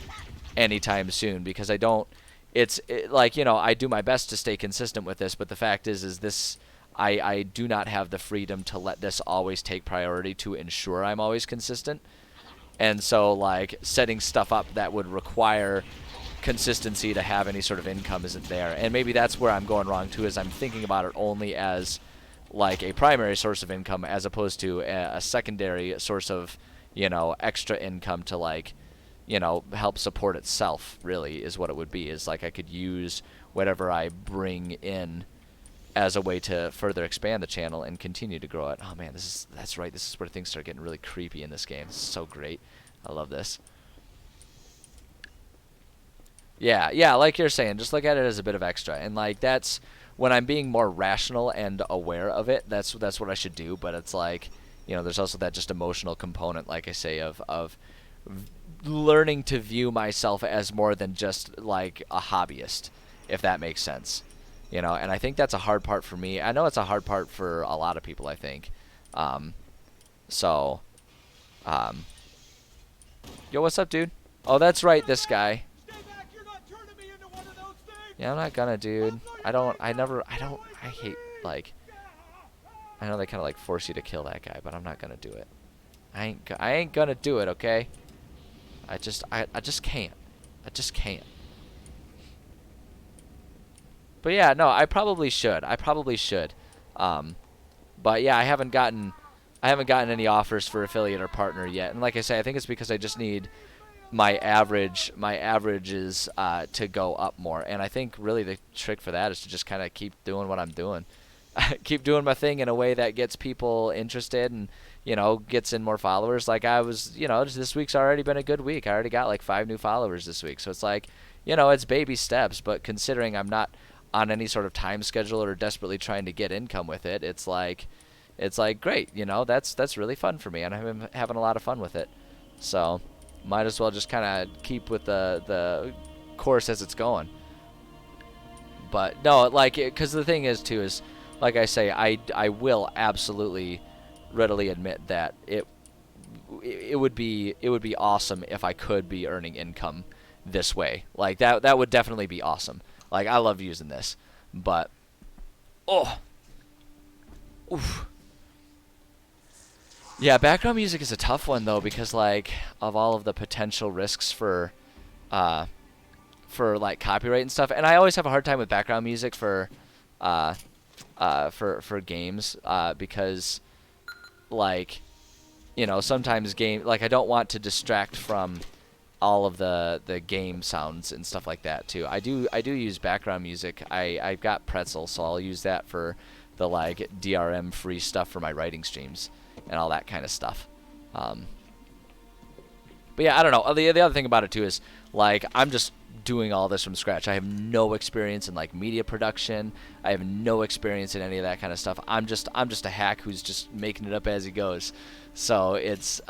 anytime soon, because I don't, like, you know, I do my best to stay consistent with this, but the fact is this, I do not have the freedom to let this always take priority to ensure I'm always consistent. And so like setting stuff up that would require consistency to have any sort of income isn't there. And maybe that's where I'm going wrong too, is I'm thinking about it only as like a primary source of income as opposed to a secondary source of, you know, extra income to like, you know, help support itself, really, is what it would be. Is like I could use whatever I bring in as a way to further expand the channel and continue to grow it. Oh man, that's right. This is where things start getting really creepy in this game. It's so great. I love this. Yeah, like you're saying, just look at it as a bit of extra. And like that's when I'm being more rational and aware of it, that's what I should do. But it's like, you know, there's also that just emotional component, like I say, of learning to view myself as more than just like a hobbyist, if that makes sense. You know, and I think that's a hard part for me. I know it's a hard part for a lot of people, I think. So, yo, what's up, dude? Oh, that's right, this guy. Yeah, I'm not gonna, dude. I hate, like, I know they kind of like force you to kill that guy, but I'm not gonna do it. I ain't gonna do it, okay? I just can't. I just can't. But yeah, no, I probably should. But yeah, I haven't gotten any offers for affiliate or partner yet. And like I say, I think it's because I just need my averages to go up more. And I think really the trick for that is to just kind of keep doing what I'm doing. Keep doing my thing in a way that gets people interested and gets in more followers. Like I was, this week's already been a good week. I already got like 5 new followers this week. So it's like, it's baby steps, but considering I'm not on any sort of time schedule or desperately trying to get income with it, it's like great, that's really fun for me and I'm having a lot of fun with it. So, might as well just kind of keep with the course as it's going. But no, like, because the thing is too is, like I say, I will absolutely readily admit that it would be awesome if I could be earning income this way. Like that would definitely be awesome. Like I love using this, but oh, oof. Yeah, background music is a tough one though because like of all of the potential risks uh for like copyright and stuff. And I always have a hard time with background music uh for games because like sometimes game like I don't want to distract from all of the game sounds and stuff like that too. I do use background music. I've got Pretzel, so I'll use that for the like DRM free stuff for my writing streams and all that kind of stuff. But yeah, I don't know. The other thing about it too is like I'm just doing all this from scratch. I have no experience in like media production. I have no experience in any of that kind of stuff. I'm just a hack who's just making it up as he goes. So it's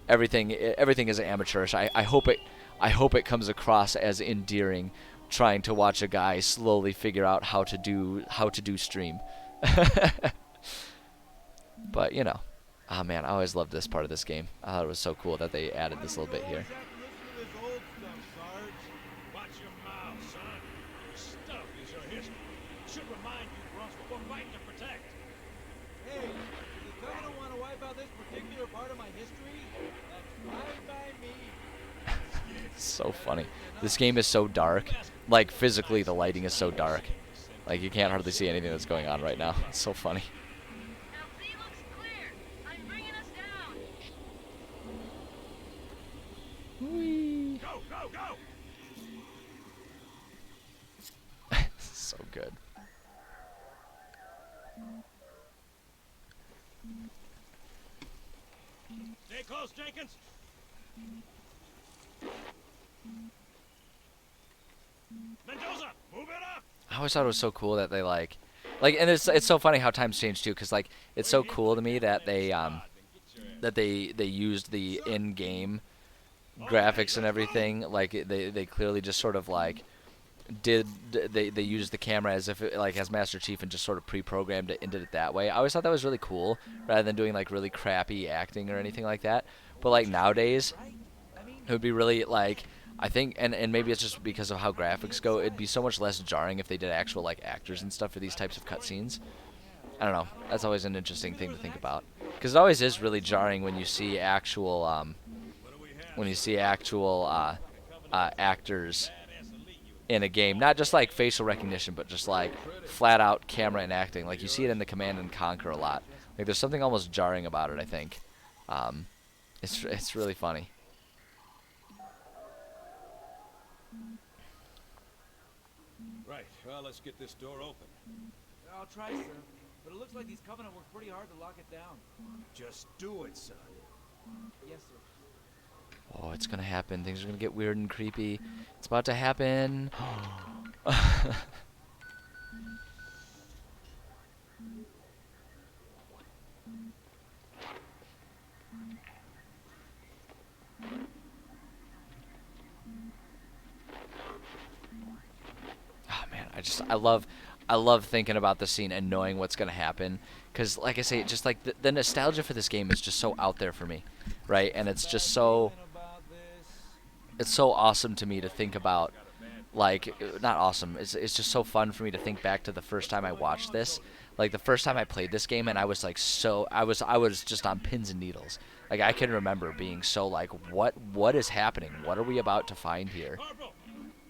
everything is amateurish. I hope it comes across as endearing trying to watch a guy slowly figure out how to do stream. But oh man, I always loved this part of this game. I thought it was so cool that they added this little bit here. Watch your mouth, son. Your stuff is your history. Should remind you, Bronx, what we're fighting to protect. Hey, does the Covenant want to wipe out this particular part of my history? That's fine by me. It's so funny. This game is so dark. Like physically, the lighting is so dark. Like you can't hardly see anything that's going on right now. It's so funny. LZ looks clear. I'm bringing us down. Go, go, go! So good. Stay close, Jenkins. Mendoza, move it up! I always thought it was so cool that they and it's so funny how times change too, because like it's so cool to me that they used the in-game graphics and everything. Like they clearly just sort of like they used the camera as if it, like as Master Chief and just sort of pre-programmed it and did it that way. I always thought that was really cool rather than doing like really crappy acting or anything like that. But like nowadays, it would be really like I think and maybe it's just because of how graphics go, it'd be so much less jarring if they did actual like actors and stuff for these types of cutscenes. I don't know. That's always an interesting thing to think about because it always is really jarring when you see actual actors in a game, not just like facial recognition, but just like flat out camera and acting. Like you see it in the Command and Conquer a lot. Like there's something almost jarring about it. I think it's really funny. Right, well, let's get this door open. I'll try, sir. But it looks like these Covenant worked pretty hard to lock it down. Just do it, son. Yes, sir. Oh, it's gonna happen. Things are gonna get weird and creepy. It's about to happen. Oh man, I love thinking about the scene and knowing what's gonna happen. Cause like I say, just like the nostalgia for this game is just so out there for me, right? And it's just so it's so awesome to me to think about. Like not awesome. It's just so fun for me to think back to the first time I watched this. Like the first time I played this game, and I was like I was just on pins and needles. Like I can remember being so like, what is happening? What are we about to find here? Corporal,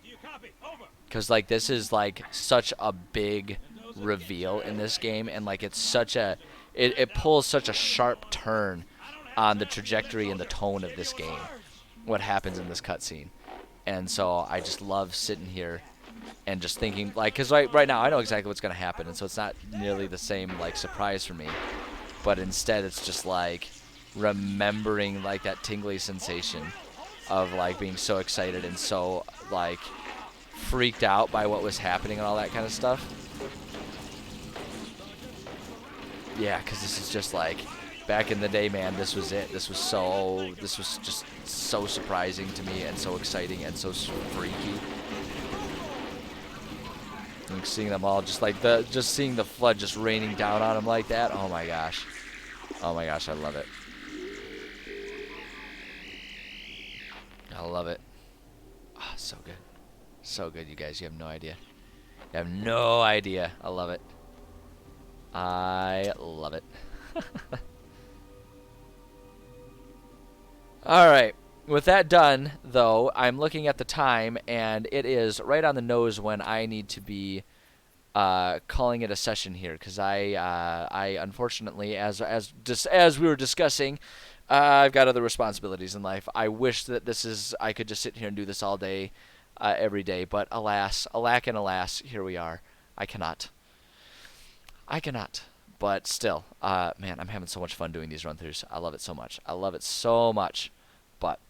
do you copy? Over. Because like this is like such a big reveal in this game, and like it's such a it pulls such a sharp turn on the trajectory and the tone of this game, what happens in this cutscene. And so I just love sitting here and just thinking, like, because right now I know exactly what's going to happen, and so it's not nearly the same, like, surprise for me. But instead it's just, like, remembering, like, that tingly sensation of, like, being so excited and so, like, freaked out by what was happening and all that kind of stuff. Yeah, because this is just, like, back in the day, man, this was it. This was just so surprising to me and so exciting and so freaky. And seeing them all just like just seeing the flood just raining down on them like that. Oh my gosh. Oh my gosh, I love it. I love it. Oh, so good. So good, you guys. You have no idea. You have no idea. I love it. I love it. All right. With that done, though, I'm looking at the time, and it is right on the nose when I need to be calling it a session here, because I unfortunately, as we were discussing, I've got other responsibilities in life. I wish that I could just sit here and do this all day, every day, but alas, alack and alas, here we are. I cannot. But still, man, I'm having so much fun doing these run-throughs. I love it so much. I love it so much. But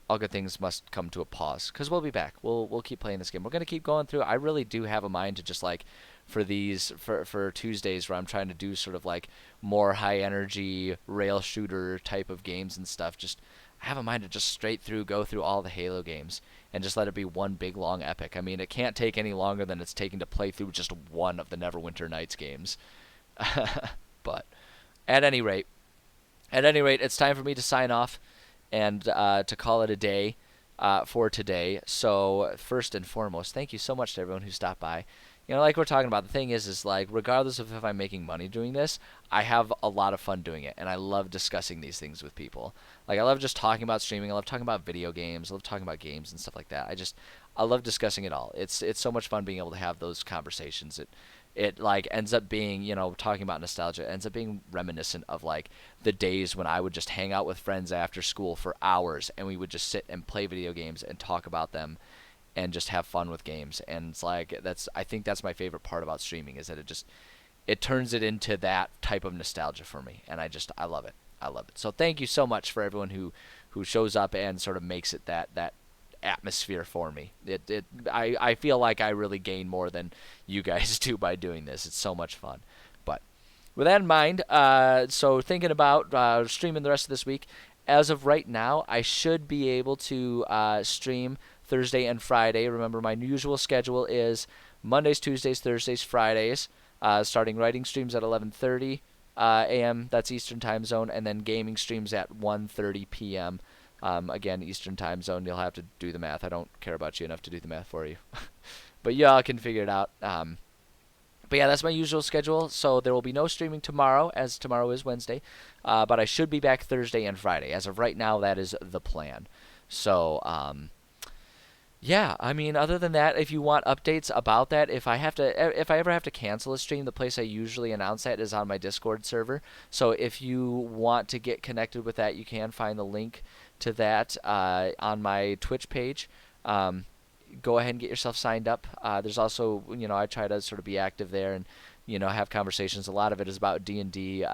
all good things must come to a pause, because we'll be back. We'll keep playing this game. We're gonna keep going through. I really do have a mind to just like for Tuesdays where I'm trying to do sort of like more high energy rail shooter type of games and stuff. Just I have a mind to just straight through go through all the Halo games and just let it be one big long epic. I mean, it can't take any longer than it's taking to play through just one of the Neverwinter Nights games. But at any rate, it's time for me to sign off and to call it a day for today. So first and foremost, thank you so much to everyone who stopped by. You know, like we're talking about, the thing is like regardless of if I'm making money doing this, I have a lot of fun doing it, and I love discussing these things with people. Like I love just talking about streaming. I love talking about video games. I love talking about games and stuff like that. I love discussing it all. It's so much fun being able to have those conversations. It like ends up being, you know, talking about nostalgia, it ends up being reminiscent of like the days when I would just hang out with friends after school for hours, and we would just sit and play video games and talk about them and just have fun with games. And it's like I think that's my favorite part about streaming, is that it turns it into that type of nostalgia for me, and I love it. I love it. So thank you so much for everyone who shows up and sort of makes it that atmosphere for me. I feel like I really gain more than you guys do by doing this. It's so much fun. But with that in mind, so thinking about streaming the rest of this week, as of right now, I should be able to stream Thursday and Friday. Remember, my usual schedule is Mondays, Tuesdays, Thursdays, Fridays, starting writing streams at 11:30 a.m. That's Eastern Time Zone, and then gaming streams at 1:30 p.m. Again, Eastern Time Zone. You'll have to do the math. I don't care about you enough to do the math for you. But y'all can figure it out. But yeah, that's my usual schedule. So there will be no streaming tomorrow, as tomorrow is Wednesday. But I should be back Thursday and Friday. As of right now, that is the plan. So, yeah, I mean, other than that, if you want updates about that, if I ever have to cancel a stream, the place I usually announce that is on my Discord server. So if you want to get connected with that, you can find the link to that on my Twitch page. Go ahead and get yourself signed up. There's also, you know, I try to sort of be active there and, you know, have conversations. A lot of it is about D&D,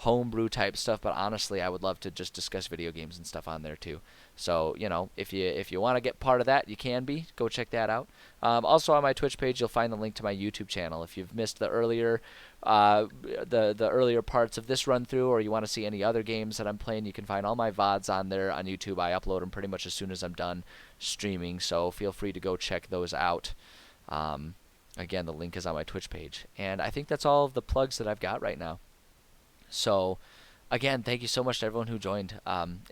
homebrew type stuff, but honestly, I would love to just discuss video games and stuff on there too. So, you know, if you want to get part of that, you can be. Go check that out. Also on my Twitch page, you'll find the link to my YouTube channel. If you've missed the earlier the earlier parts of this run through, or you want to see any other games that I'm playing, you can find all my VODs on there on YouTube. I upload them pretty much as soon as I'm done streaming, so feel free to go check those out. Again, the link is on my Twitch page. And I think that's all of the plugs that I've got right now. So, again, thank you so much to everyone who joined.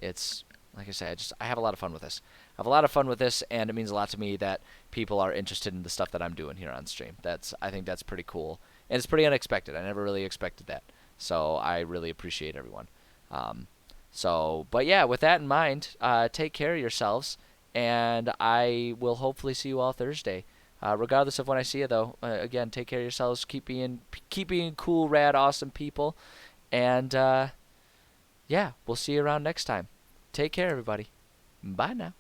It's, like I said, I have a lot of fun with this. I have a lot of fun with this, and it means a lot to me that people are interested in the stuff that I'm doing here on stream. I think that's pretty cool. And it's pretty unexpected. I never really expected that. So I really appreciate everyone. But yeah, with that in mind, take care of yourselves, and I will hopefully see you all Thursday. Regardless of when I see you, though, again, take care of yourselves. Keep being cool, rad, awesome people. And yeah, we'll see you around next time. Take care, everybody. Bye now.